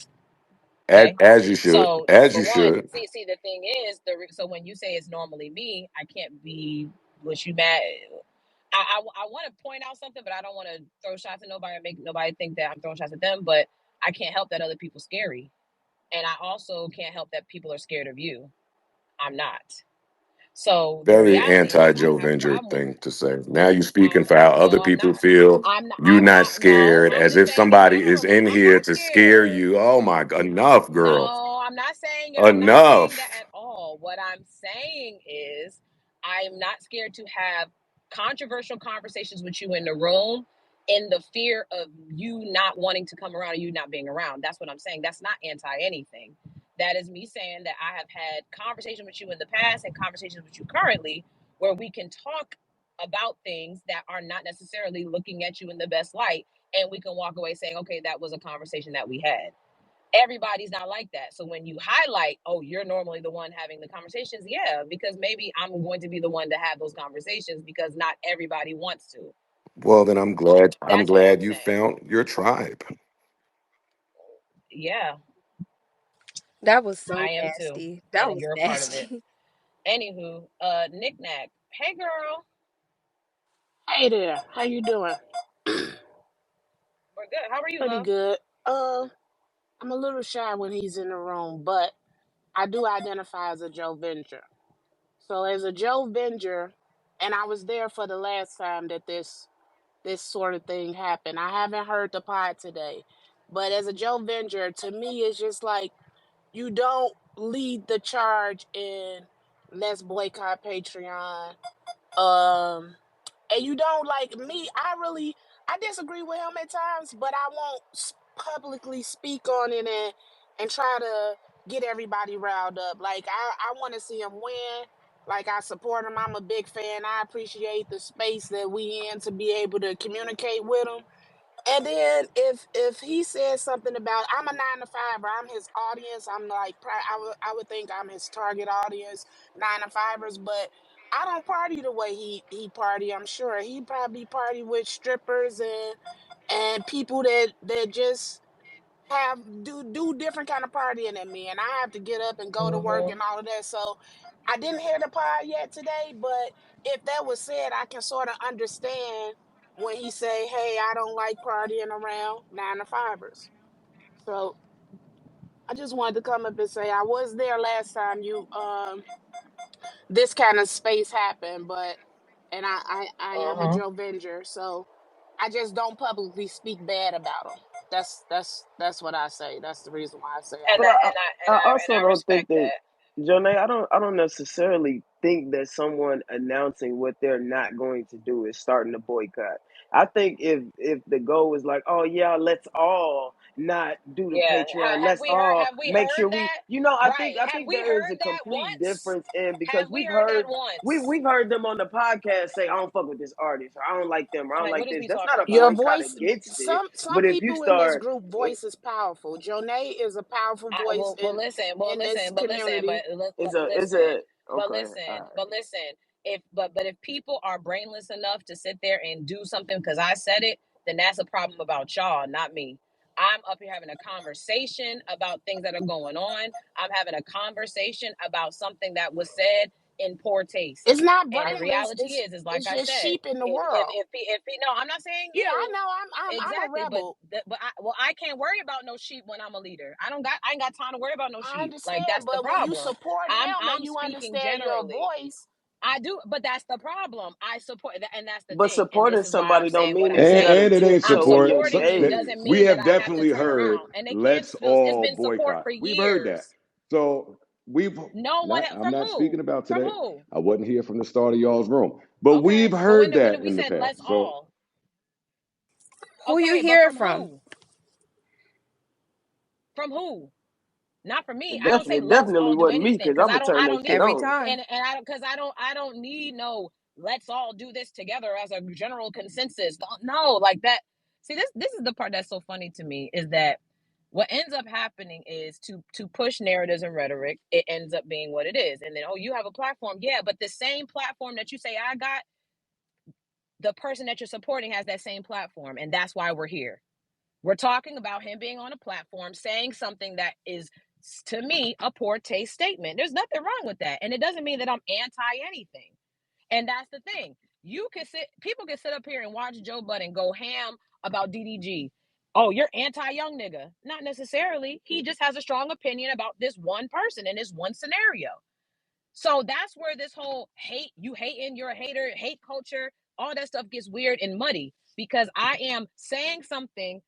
Okay. As you should. So As number you one, should. see, the thing is, so when you say it's normally me, I can't be what you mad. I want to point out something, but I don't want to throw shots at nobody and make nobody think that I'm throwing shots at them. But I can't help that other people scary, and I also can't help that people are scared of you. I'm not. So the Very reality is, anti I don't Joe have a Venger problem with. thing to say. Now you're speaking for how other No, I'm people not. feel. I'm not. You not No, scared, I'm as just if saying in somebody is general. in I'm here not to scare scared. you. Oh my God. Enough, girl. No, I'm not saying it. I'm not saying that Enough. at all. What I'm saying is, I'm not scared to have controversial conversations with you in the room in the fear of you not wanting to come around or you not being around. That's what I'm saying. That's not anti anything. That is me saying that I have had conversations with you in the past and conversations with you currently where we can talk about things that are not necessarily looking at you in the best light. And we can walk away saying, okay, that was a conversation that we had. Everybody's not like that. So when you highlight, oh, you're normally the one having the conversations, yeah, because maybe I'm going to be the one to have those conversations because not everybody wants to. Well, then I'm glad. I'm That's all I'm glad you saying. found your tribe. Yeah, That was so I am too. nasty. That And was you're a part of it. nasty. Anywho, Knick Knack. Hey girl. Hey there, how you doing? We're good. How are you, Pretty love? good. I'm a little shy when he's in the room, but I do identify as a Joe Venger. So as a Joe Venger, and I was there for the last time that this sort of thing happened. I haven't heard the pod today, but as a Joe Venger, to me, it's just like you don't lead the charge in let's boycott Patreon. Um, and you don't like me. I disagree with him at times, but I won't publicly speak on it and try to get everybody riled up. Like I want to see him win. Like I support him. I'm a big fan. I appreciate the space that we in to be able to communicate with him. And then if he says something about I'm a 9 to 5, I'm his audience. I'm like I would think I'm his target audience, 9 to 5ers. But I don't party the way he party. I'm sure he probably party with strippers and people that just have do different kind of partying than me, and I have to get up and go to work Mm-hmm. and all of that. So I didn't hear the pod yet today, but if that was said, I can sort of understand when he say, "Hey, I don't like partying around 9 to 5ers." So I just wanted to come up and say I was there last time you this kind of space happened, but and I am a Uh-huh. Joe Venger, so I just don't publicly speak bad about him. That's what I say. That's the reason why I say I And But I don't. and I and I I and also I don't think respect that, that. Jonay, I don't necessarily think that someone announcing what they're not going to do is starting a boycott. I think if the goal is like, oh yeah, let's all not do the Yeah. Patreon, let's all Have we make sure heard we, that? I think Right. I Have think we there is heard a that complete once? difference in, because Have we heard that once? we've heard them on the podcast say, I don't fuck with this artist, or I don't like them, or I don't Like, what like is this. we That's talking not a about? Your boycott voice, against it. some But if you people in this start, group voice is powerful. Jonay is a powerful voice Well, in this listen, but listen, community. it's listen, a okay, all but listen. If people are brainless enough to sit there and do something because I said it, then that's a problem about y'all, not me. I'm up here having a conversation about things that are going on. I'm having a conversation about something that was said in poor taste. It's not And the brainless. reality is like It's I just said, sheep in the if world. no, I'm not saying Yeah, I you. know. I'm a Exactly, rebel. I can't worry about no sheep when I'm a leader. I ain't got time to worry about no I sheep. Like understand, that's the but when you problem. support him and I'm you speaking understand your generally. voice, I do, but that's the problem. I support that, and that's the but thing. And supporting this is why I'm somebody don't saying what mean I'm that you got to saying. And it ain't I'm tiptoe in support. their supporting you. shade. Doesn't We mean that have I have to definitely turn heard, around. And the kids let's feels it's all been support boycott. for We've heard that. years. So we've No one not, I'm from not speaking who? about From today. who? I wasn't here from the start of y'all's room. But Okay, we've but heard when that we in the said let's past. So all, Who you okay, but hear it from from? who? From who? Not for me. It I don't say definitely, it let's definitely all do wasn't me, anything because because I'm gonna turn I that don't shit need Every on. time. and I don't because I don't need no let's all do this together as a general consensus. No, like that. See, this is the part that's so funny to me is that what ends up happening is to push narratives and rhetoric, it ends up being what it is. And then, oh, you have a platform. Yeah, but the same platform that you say I got, the person that you're supporting has that same platform, and that's why we're here. We're talking about him being on a platform saying something that is, to me, a poor taste statement. There's nothing wrong with that. And it doesn't mean that I'm anti anything. And that's the thing. People can sit up here and watch Joe Budden go ham about DDG. Oh, you're anti young nigga. Not necessarily. He just has a strong opinion about this one person in this one scenario. So that's where this whole you hating, you're a hater, hate culture, all that stuff gets weird and muddy because I am saying something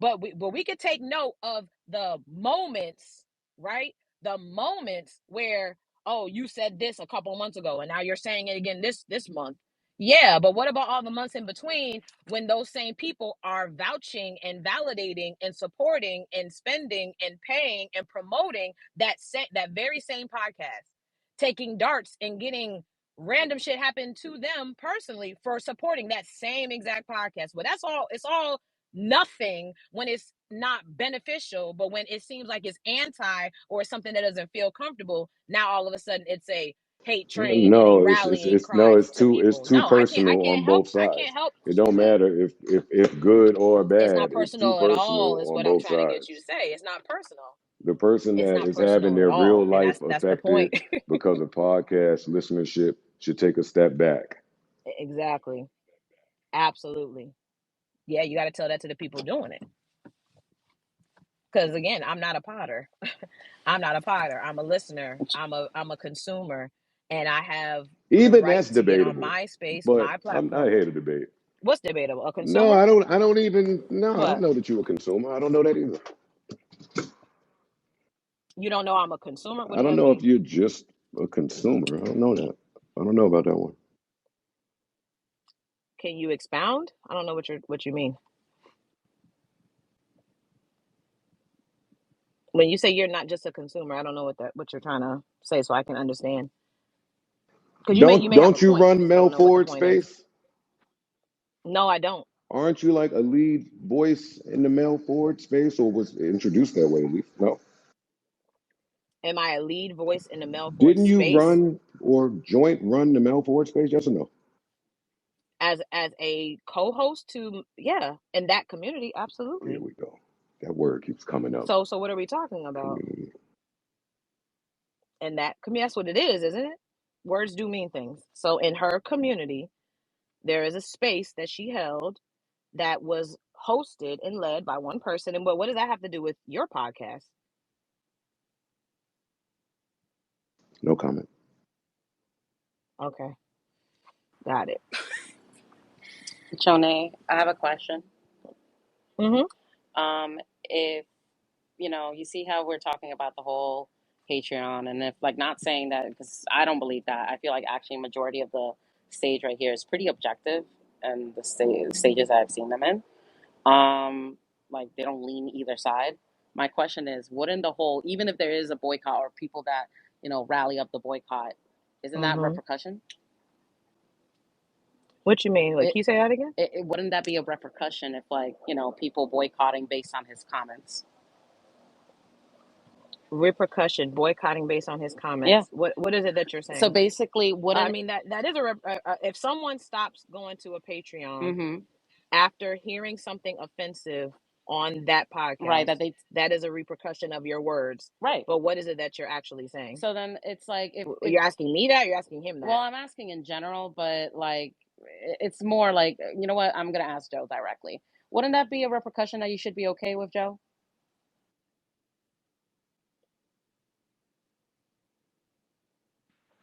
but we could take note of the moments, right? The moments where, oh, you said this a couple months ago and now you're saying it again this month. Yeah, but what about all the months in between when those same people are vouching and validating and supporting and spending and paying and promoting that very same podcast, taking darts and getting random shit happen to them personally for supporting that same exact podcast. But that's all. It's all nothing when it's not beneficial, but when it seems like it's anti or something that doesn't feel comfortable, now all of a sudden it's a hate train and a no, rallying no, cry to it's people. too No, I personal on can't help both sides. help. It don't matter if good or It's not bad. It's too personal at all, personal is on what I'm both trying to get you to sides. say. It's not personal. The person It's that not is having personal at their real all. And life that's the point. affected because of podcast listenership should take a step back. Exactly. Absolutely. Yeah, you got to tell that to the people doing it. Because again, I'm not a potter. I'm not a potter. I'm a listener. I'm a consumer, and I have the Even right that's to get on debatable, my space, but my I'm not platform. here to debate. What's debatable? A No, consumer? I don't even. No, I don't What? know that you're a consumer. I don't know that either. You don't know I'm a consumer? What I do don't that know if mean? you're just a consumer. I don't know that. I don't know about that one. Can you expound? I don't know what you mean. When you say you're not just a consumer, I don't know what you're trying to say, so I can understand. Because you may have a Don't you point. I run just don't Mel know what the Ford point is. space? No, I don't. Aren't you like a lead voice in the Mel Ford space, or was introduced that way at least? No. Am I a lead voice in the Mel Ford Didn't you space run or joint run the Mel Ford space? Yes or no? as a co-host to yeah in that community? Here Absolutely. we go. That word keeps coming up. So what are we talking about? Community. And that community, that's what it is, isn't it? Words do mean things. So in her community, there is a space that she held that was hosted and led by one person. And what does that have to do with your podcast? No comment. Okay, got it. Chone, I have a question. Mm-hmm. If you see how we're talking about the whole Patreon, and if like not saying that because I don't believe that. I feel like actually majority of the stage right here is pretty objective, and the stages I've seen them in, like they don't lean either side. My question is, wouldn't the whole, even if there is a boycott or people that rally up the boycott, isn't that Mm-hmm. repercussion? What you mean? Like, It, can you say that again? it wouldn't that be a repercussion if like people boycotting based on his comments? Repercussion, boycotting based on his Yeah. comments. What is it that you're So saying? basically, I wouldn't. mean that is if someone stops going to a Patreon Mm-hmm. after hearing something offensive on that Right. podcast, That they. that is a repercussion of your words. Right. But what is it that you're actually saying? So then it's like if You're asking me that, you're asking him well, that. I'm asking in general, but like it's more like you know what? I'm gonna ask Joe directly. Wouldn't that be a repercussion that you should be okay with, Joe?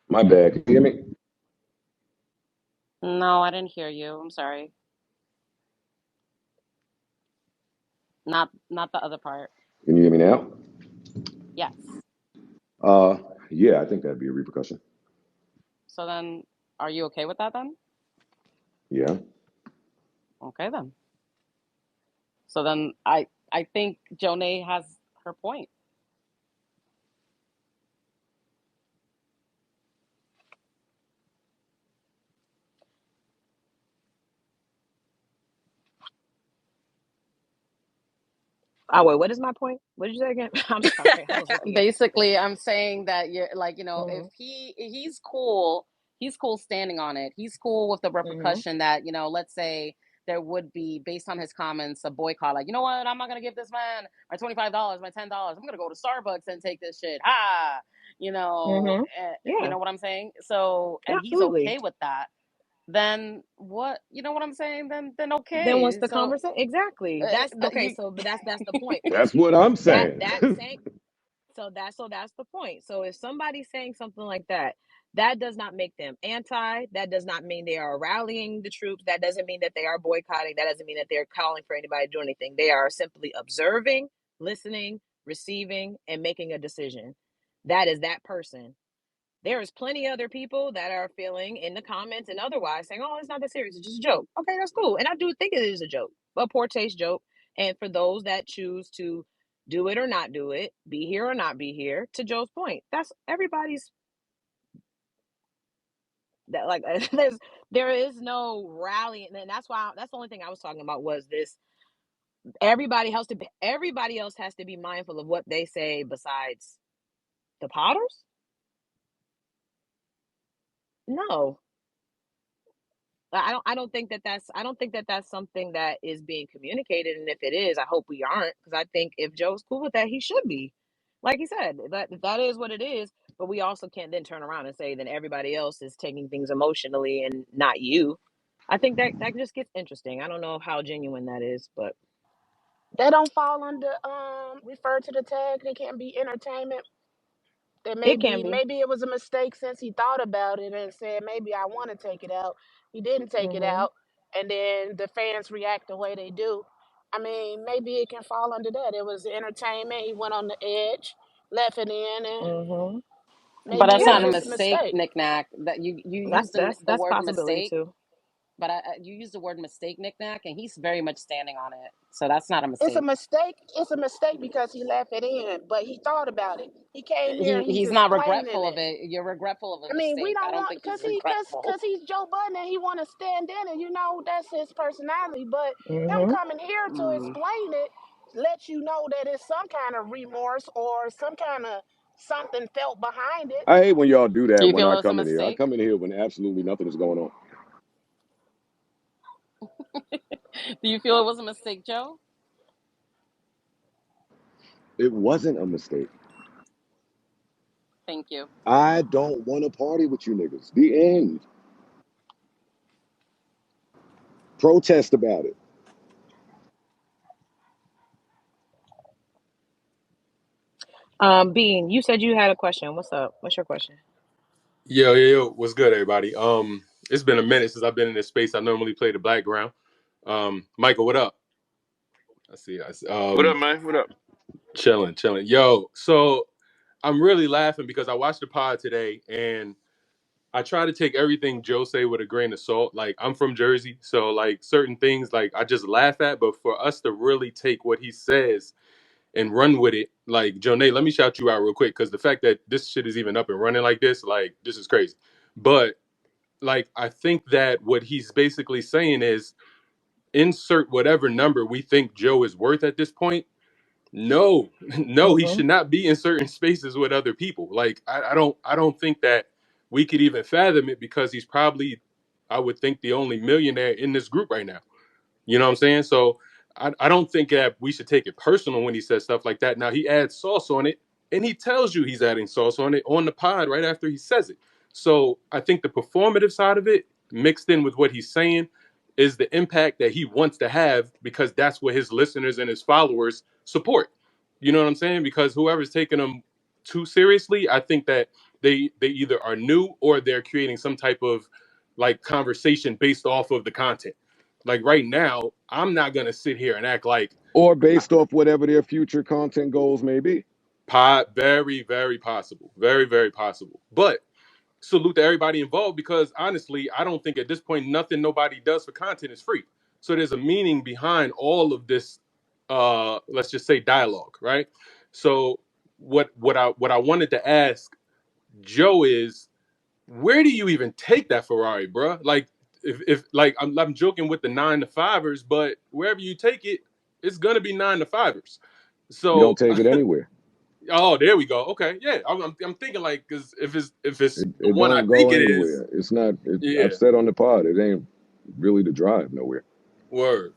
My bad. Can you hear me? No, I didn't hear you. I'm sorry. Not the other part. Can you hear me now? Yes. Uh, yeah, I think that'd be a repercussion. So then, are you okay with that then? Yeah. Okay then. So then, I think Jonay has her point. Oh wait, what is my point? What did you say again? I'm sorry, I was looking at something. Basically, I'm saying that you're like, if Mm-hmm. he's cool standing on it. He's cool with the Mm-hmm. repercussion that, let's say there would be, based on his comments, a boycott. Like, you know what? I'm not gonna give this man my $25, my $10. I'm gonna go to Starbucks and take this shit. Ha! Mm-hmm. You Yeah, know what I'm saying? So, and he's absolutely. okay with that. Then what? You know what I'm saying? Then Then what's okay. the So conversation? Exactly. That's that okay. you So, but that's the point. That's what I'm That saying. that same so that's the point. So if somebody's saying something like that, that does not make them anti. That does not mean they are rallying the troops. That doesn't mean that they are boycotting. That doesn't mean that they're calling for anybody to do anything. They are simply observing, listening, receiving, and making a decision. That is that person. There is plenty other people that are feeling in the comments and otherwise saying, "Oh, it's not that serious. It's just a joke." Okay, that's cool. And I do think it is a joke, a poor taste joke. And for those that choose to do it or not do it, be here or not be here, to Joe's point, that's everybody's. That like there is no rally, and that's the only thing I was talking about was this. Everybody else has to be mindful of what they say besides the Potters. No, I don't think that that's something that is being communicated, and if it is, I hope we aren't, because I think if Joe's cool with that, he should be. Like he said, that is what it is. But we also can't then turn around and say that everybody else is taking things emotionally and not you. I think that just gets interesting. I don't know how genuine that is, but They don't fall under refer to the tag. They can't be entertainment. That it can be. maybe it was a mistake since he thought about it and said maybe I want to take it out. He didn't take it Mhm. out, and then the fans react the way they do. I mean, maybe it can fall under that. It was entertainment. He went on the edge, left it in, and Mhm. but maybe that's it was not a Yeah, just a mistake, mistake. knickknack. That you that's use that's the that's word possibility mistake, too. but you use the word mistake, knickknack, and he's very much standing on it. So that's not a It's a mistake. mistake. It's a mistake because he left it in, but he thought about it. He came here. He's He's not explaining regretful of it. it. You're regretful of a I mean, we mistake. I don't don't want think he's regretful. cause he's Joe Budden and he want to stand in it. You know, that's his personality. But him Mhm. coming here to Mm. explain it lets you know that it's some kind of remorse or some kind of something felt behind it. I hate when y'all do Do that you when feel I it was a come in here. I mistake? come in here when absolutely nothing is going on. Do you feel it was a mistake, Joe? It wasn't a mistake. Thank you. I don't want to party with you niggas. The end. Protest about it. Bean, you said you had a question. What's up? What's your question? Yo, what's good, everybody? It's been a minute since I've been in this space. I normally play the background. Michael, what up? I see. What up, man? What up? Chilling. Yo, so I'm really laughing because I watched the pod today and I try to take everything Joe say with a grain of salt. Like I'm from Jersey, so like certain things like I just laugh at, but for us to really take what he says and run with it, like Joe Nate, let me shout you out real quick because the fact that this shit is even up and running like this is crazy. But like I think that what he's basically saying is insert whatever number we think Joe is worth at this point. No, no, he Mm-hmm. should not be in certain spaces with other people. Like I don't think that we could even fathom it because he's probably, I would think, the only millionaire in this group right now. You know what I'm saying? So I don't think that we should take it personal when he says stuff like that. Now he adds sauce on it and he tells you he's adding sauce on it on the pod right after he says it. So I think the performative side of it mixed in with what he's saying is the impact that he wants to have because that's what his listeners and his followers support. You know what I'm saying? Because whoever's taking him too seriously, I think that they either are new or they're creating some type of like conversation based off of the content. Like right now, I'm not gonna sit here and act like Or based off whatever their future content goals may be. very, very possible, very, very possible. But salute to everybody involved because honestly, I don't think at this point nothing nobody does for content is free. So there's a meaning behind all of this. Let's just say dialogue, right? So what I wanted to ask Joe is where do you even take that Ferrari, bro? Like, if like I'm joking with the 9 to 5ers, but wherever you take it, it's gonna be 9 to 5ers. You don't So, take it anywhere. oh, there we go. Okay, yeah, I'm thinking like, cause if it's the It one I don't think go it is, anywhere. It's not. yeah, I've said on the pod, it ain't really the drive nowhere. word,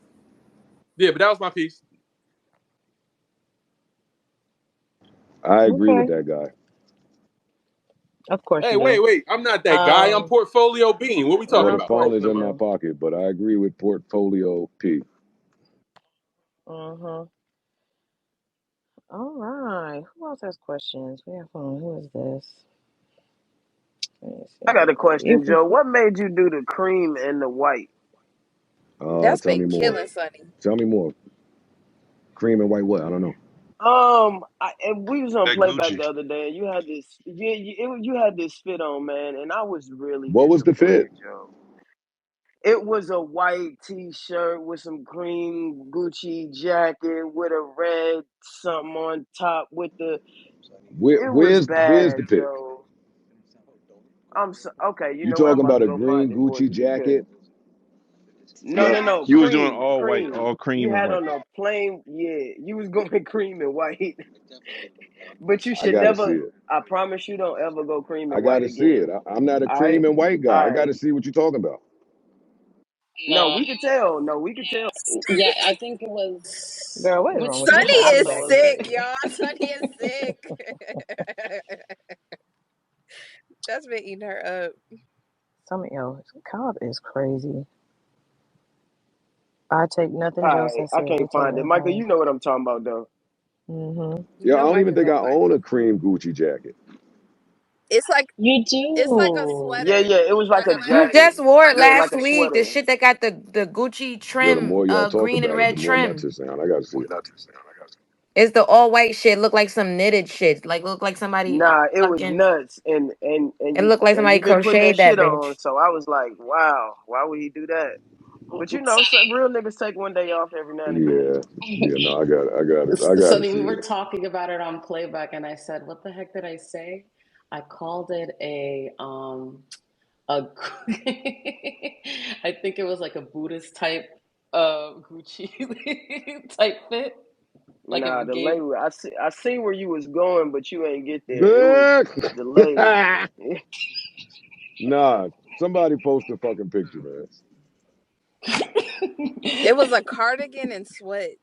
yeah. But that was my piece. I agree with Okay. that guy. Of course Hey, you do. wait, I'm not that guy. I'm Um, Portfolio Bean. What we Well, talking the of about? course phone is you in my do. pocket, but I agree with Portfolio P. Mm-hmm. All right. Who else has questions? We have who is this? Let me I got a see. question, Joe. What made you do the cream and the white? That's Tell been me more. killing Sonny. Tell me more. Cream and white what? I don't know. And we was on That playback Gucci. the other day, and you had this, you had this fit on, man, and I was really What was the fit? disappointed, Joe. It was a white T-shirt with some green Gucci jacket with a red something on top with the. It was Where's bad, the pic? Joe. Okay. You You know what? I'm talking about about to a go green find it for Gucci you because jacket? no, no, You was doing cream, all white, cream. all You cream and had white. on a plain, yeah. You was going cream and white, but you I should gotta never. see it. I promise you, don't ever go cream I and white gotta see again. it. I'm not a All right, cream and white all guy. I right. gotta see what you're talking about. No, No, we could tell. No, we could tell. yeah, I think it was. Girl, what is wrong Which with you? Sonny What's your sweater tea is bag was look sick, it? like? y'all. Sonny is sick. That's been eating her up. Some of yo, Cobb is crazy. I take nothing All Joe right, says I seriously. can't Take find it, Michael. You everything. know what I'm talking about, though. Mm-hmm. You Yeah, I know don't even Michael think know I what? own a cream Gucci jacket. It's like You it's like a do. Yeah, sweater. yeah. It was like Like a You jacket. just wore it Yeah, like last a week. The sweater. shit that got the Gucci Yo, the trim, more y'all talk green and about it, the red more my trim. tits sound. I gotta see it. It's the all white shit. Look like some knitted shit. Like look like somebody Nah, it was fucking. nuts, and It looked like and somebody you've been putting that crocheted that shit on. bitch. So I was like, wow, why would he do that? But you know, some real niggas take one day off every now and again. Yeah, yeah. No, I gotta Sonny, see we were it. talking about it on playback, and I said, "What the heck did I say?" I called it a I think it was like a Buddhist type Gucci type fit. Like Nah, it the gave language. I see where you was going, but you ain't get there. It was the lay. Nah, somebody post a fucking picture, man. It was a cardigan and sweats.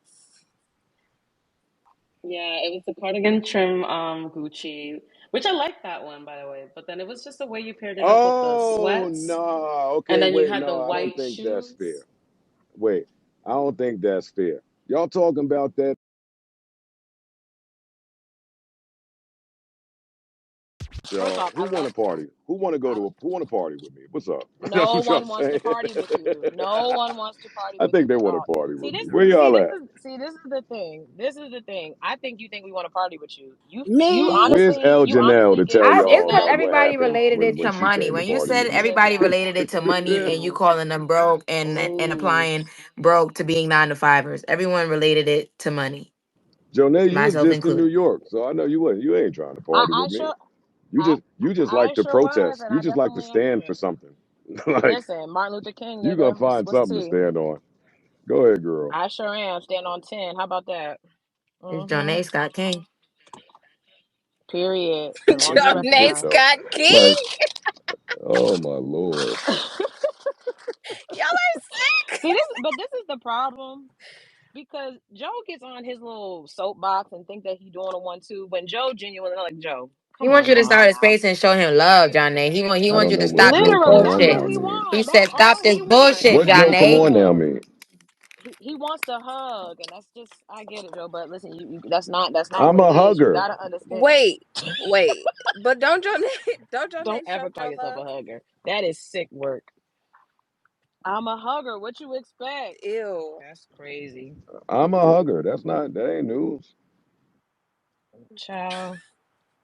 Yeah, it was the cardigan trim Gucci, which I like that one by the way. But then it was just the way you paired it up with the Oh sweats, no. and Okay, then you wait, had the no, I don't white think that's fair. shoes. Wait, I don't think that's fair. Y'all talking about that First y'all. off, Who want to party? Who want to go to? Who want to party with me? What's up? That's no what I'm one wants to saying. party with you. No one wants to party I with think you they at want to all. party See with me. this Where is see y'all this at? is see this is the thing. This is the thing. I think you think we want to party with you. You Me? Where's honestly El you Janelle honestly to get tell It's y'all because nostalgic what everybody happened related it when to she money. came to When you party said with me? everybody listen. related it to money and you calling them broke and Oh, applying broke to being 9 to 5ers, everyone related it to money, Jonelle, you was myself just in New included. York, so I know you wasn't. You ain't trying to party I with me. sure I You just like I to sure was, protest. and You I just like to definitely am stand for today. something. Like Listen, Martin Luther King, you gonna nigga. find What's the something to tea? stand on. Go ahead, girl. I sure am. Stand on 10. How about that? It's John Mm-hmm. A. Scott King. Period. As long as This it's John is A. sick recognized. though. Scott King. Like, oh my lord. Y'all are sick. See this, but this is the problem because Joe gets on his little soapbox and think that he doing a 1-2. When Joe genuinely like Joe, He come wants on you to now. start a space and show him love, John A. He I wants don't you know to what stop this Joe come Literally, on that's bullshit. what now he mean. He want. That's said, "Stop all this he want. bullshit, What He Joe John wants come A." on now to. mean? He wants to hug, and that's just I get it, Joe. But listen, that's not I'm what a it is. You hugger. gotta understand. Wait, wait. But don't John don't John Don't show ever call Joe yourself love? a hugger. That is sick work. I'm a hugger. What you expect? Ew. That's crazy, I'm a hugger. That ain't news. child.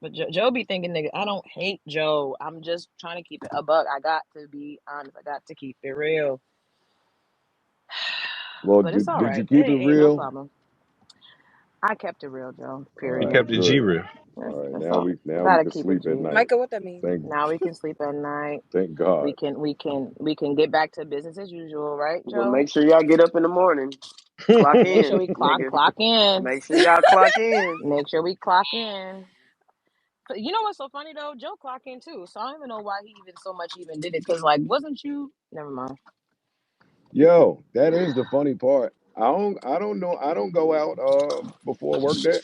But Joe be thinking, nigga, I don't hate Joe. I'm just trying to keep it a buck. I got to be honest. I got to keep it real. Well, But it's all did you right. It keep it ain't no real? problem. I kept it real, Joe. All He Period. right, kept it G good. real. All right, That's all. now we Gotta can keep it sleep at G. night. Micah, what that mean? Thank Now we can sleep at night. thank God. We can get back to business as usual, right, But Joe? make sure y'all get up in the morning. Clock Make sure in, we clock nigga. clock in. Make sure y'all clock in. Make sure we clock in. You know what's so funny though? Joe clock in too, so I don't even know why he even so much even did it. Cause like, wasn't you? Never mind. Yo, that is the funny part. I don't know. I don't go out before work day.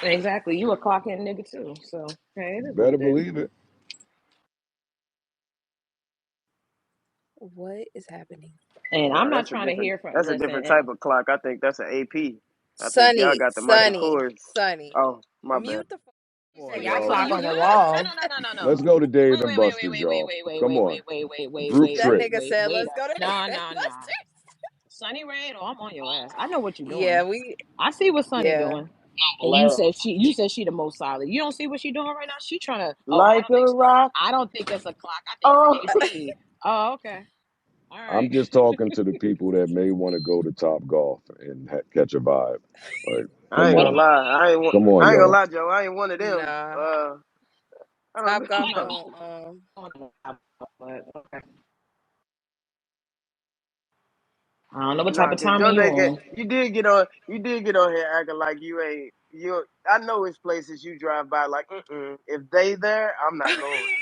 Exactly, you a clock in nigga too. So hey, it is what Better it is. believe it. What is happening? And I'm Nah, not that's a trying to different. hear from. That's a Listen, different type of clock. I think that's an AP. I think y'all Sunny, got the Michael Sunny, Kors. Sunny. Oh, my bad. Mute the phone. you Come said on, y'all y'all. clock Clock you on you the no wall. no no no no Let's no. go to Dave Wait and wait wait wait Buster's, wait wait y'all. wait wait Come wait on, wait wait wait wait group wait That trip. wait nigga wait said, wait let's up. go to Nah Dave nah and nah. Sunny Red, oh I'm on your ass. I know what you're Yeah, doing. I see what Sunny yeah. doing. And Like, you said she the most solid. You don't see what she doing right now? She trying to like a rock. I don't think it's a clock. I think Oh, it's an AC. Oh, okay. All I'm right. just talking to the people that may want to go to Top Golf and catch a vibe. Like, I come ain't What gonna on, about lie. come on, I ain't gonna y'all. lie, Joe. I ain't one of them. Nah. I don't Top know. Golf no, don't but okay. I don't know what type Nah, of cause timing Joe you nigga, on. you did get on here acting like you ain't you. I know it's places you drive by like, if they there, I'm not going.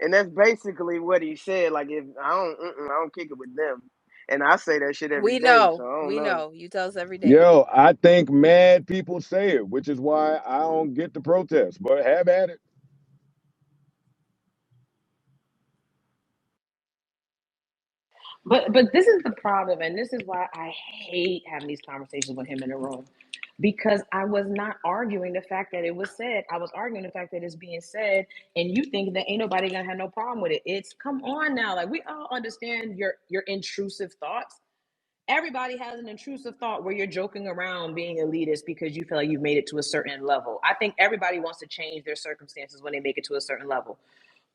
And that's basically what he said. Like, if I don't kick it with them. And I say that shit every we day, know. so I don't We know. know. You tell us every day. Yo, I think mad people say it, which is why I don't get the protest. But have at it. But this is the problem, and this is why I hate having these conversations with him in the room. Because I was not arguing the fact that it was said. I was arguing the fact that it's being said, and you think that ain't nobody gonna have no problem with it. It's come on now. Like we all understand your intrusive thoughts. Everybody has an intrusive thought where you're joking around being elitist because you feel like you've made it to a certain level. I think everybody wants to change their circumstances when they make it to a certain level.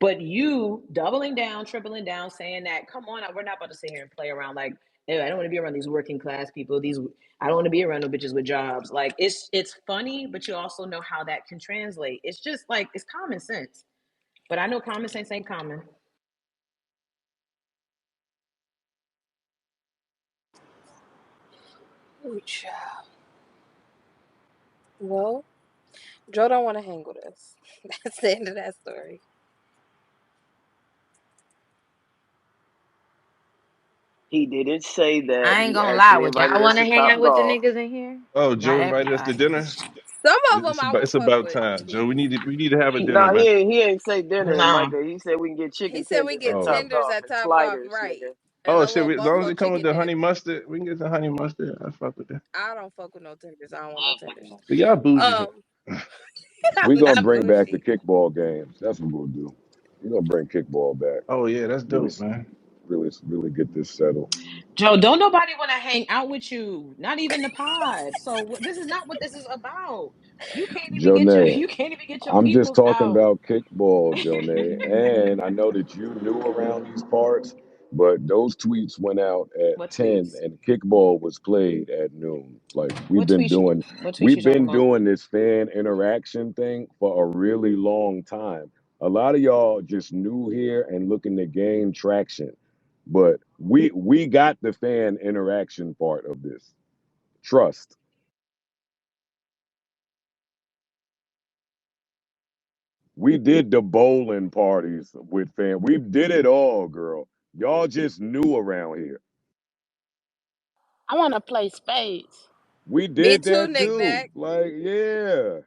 But you doubling down, tripling down, saying that, come on, we're not about to sit here and play around like, "Ew, I don't want to be around these working class people. I don't want to be around no bitches with jobs." Like it's funny, but you also know how that can translate. It's just like it's common sense. But I know common sense ain't common. Ooch. Well, Joe don't want to hang with us. That's the end of that story. He didn't say that. I ain't He gonna lie. actually Would y'all invited us want to to hang Top out with the Golf. niggas in here? Oh, Not Joe invited us to everybody. dinner. Some of them It's I about would it's fuck about with. time, Joe. We need to have a dinner, Nah, man. he ain't say dinner, Nah. Micah. He said we can get He chicken said we tenders at get Oh. Top tenders Golf at and Top Golf, sliders, right? nigga. And Oh a shit! little As long as buffalo it come with chicken the dip. honey mustard, we can get the honey mustard. I fuck with that. I don't fuck with no tenders. I don't want no tenders. But y'all bougie. Um, I We gonna love bring back the Bougie. kickball games. That's what we'll do. We're gonna bring kickball back. Oh yeah, that's Really, dope, man. really get this settled. Joe, don't nobody want to hang out with you. Not even the pod. So this is not what this is about. You can't even get your Jonay, you can't even get your I'm just peoples talking out. about kickball, Jonay. And I know that you knew around these parts, but those tweets went out at What 10 tweets? and kickball was played at noon. Like What tweets you we've talking been about? doing this fan interaction thing for a really long time. A lot of y'all just new here and looking to gain traction. But we got the fan interaction part of this. Trust. We did the bowling parties with fam. We did it all, girl. Y'all just new around here. I want to play spades. We Me did too, that Nick too. Nack. Like, yeah.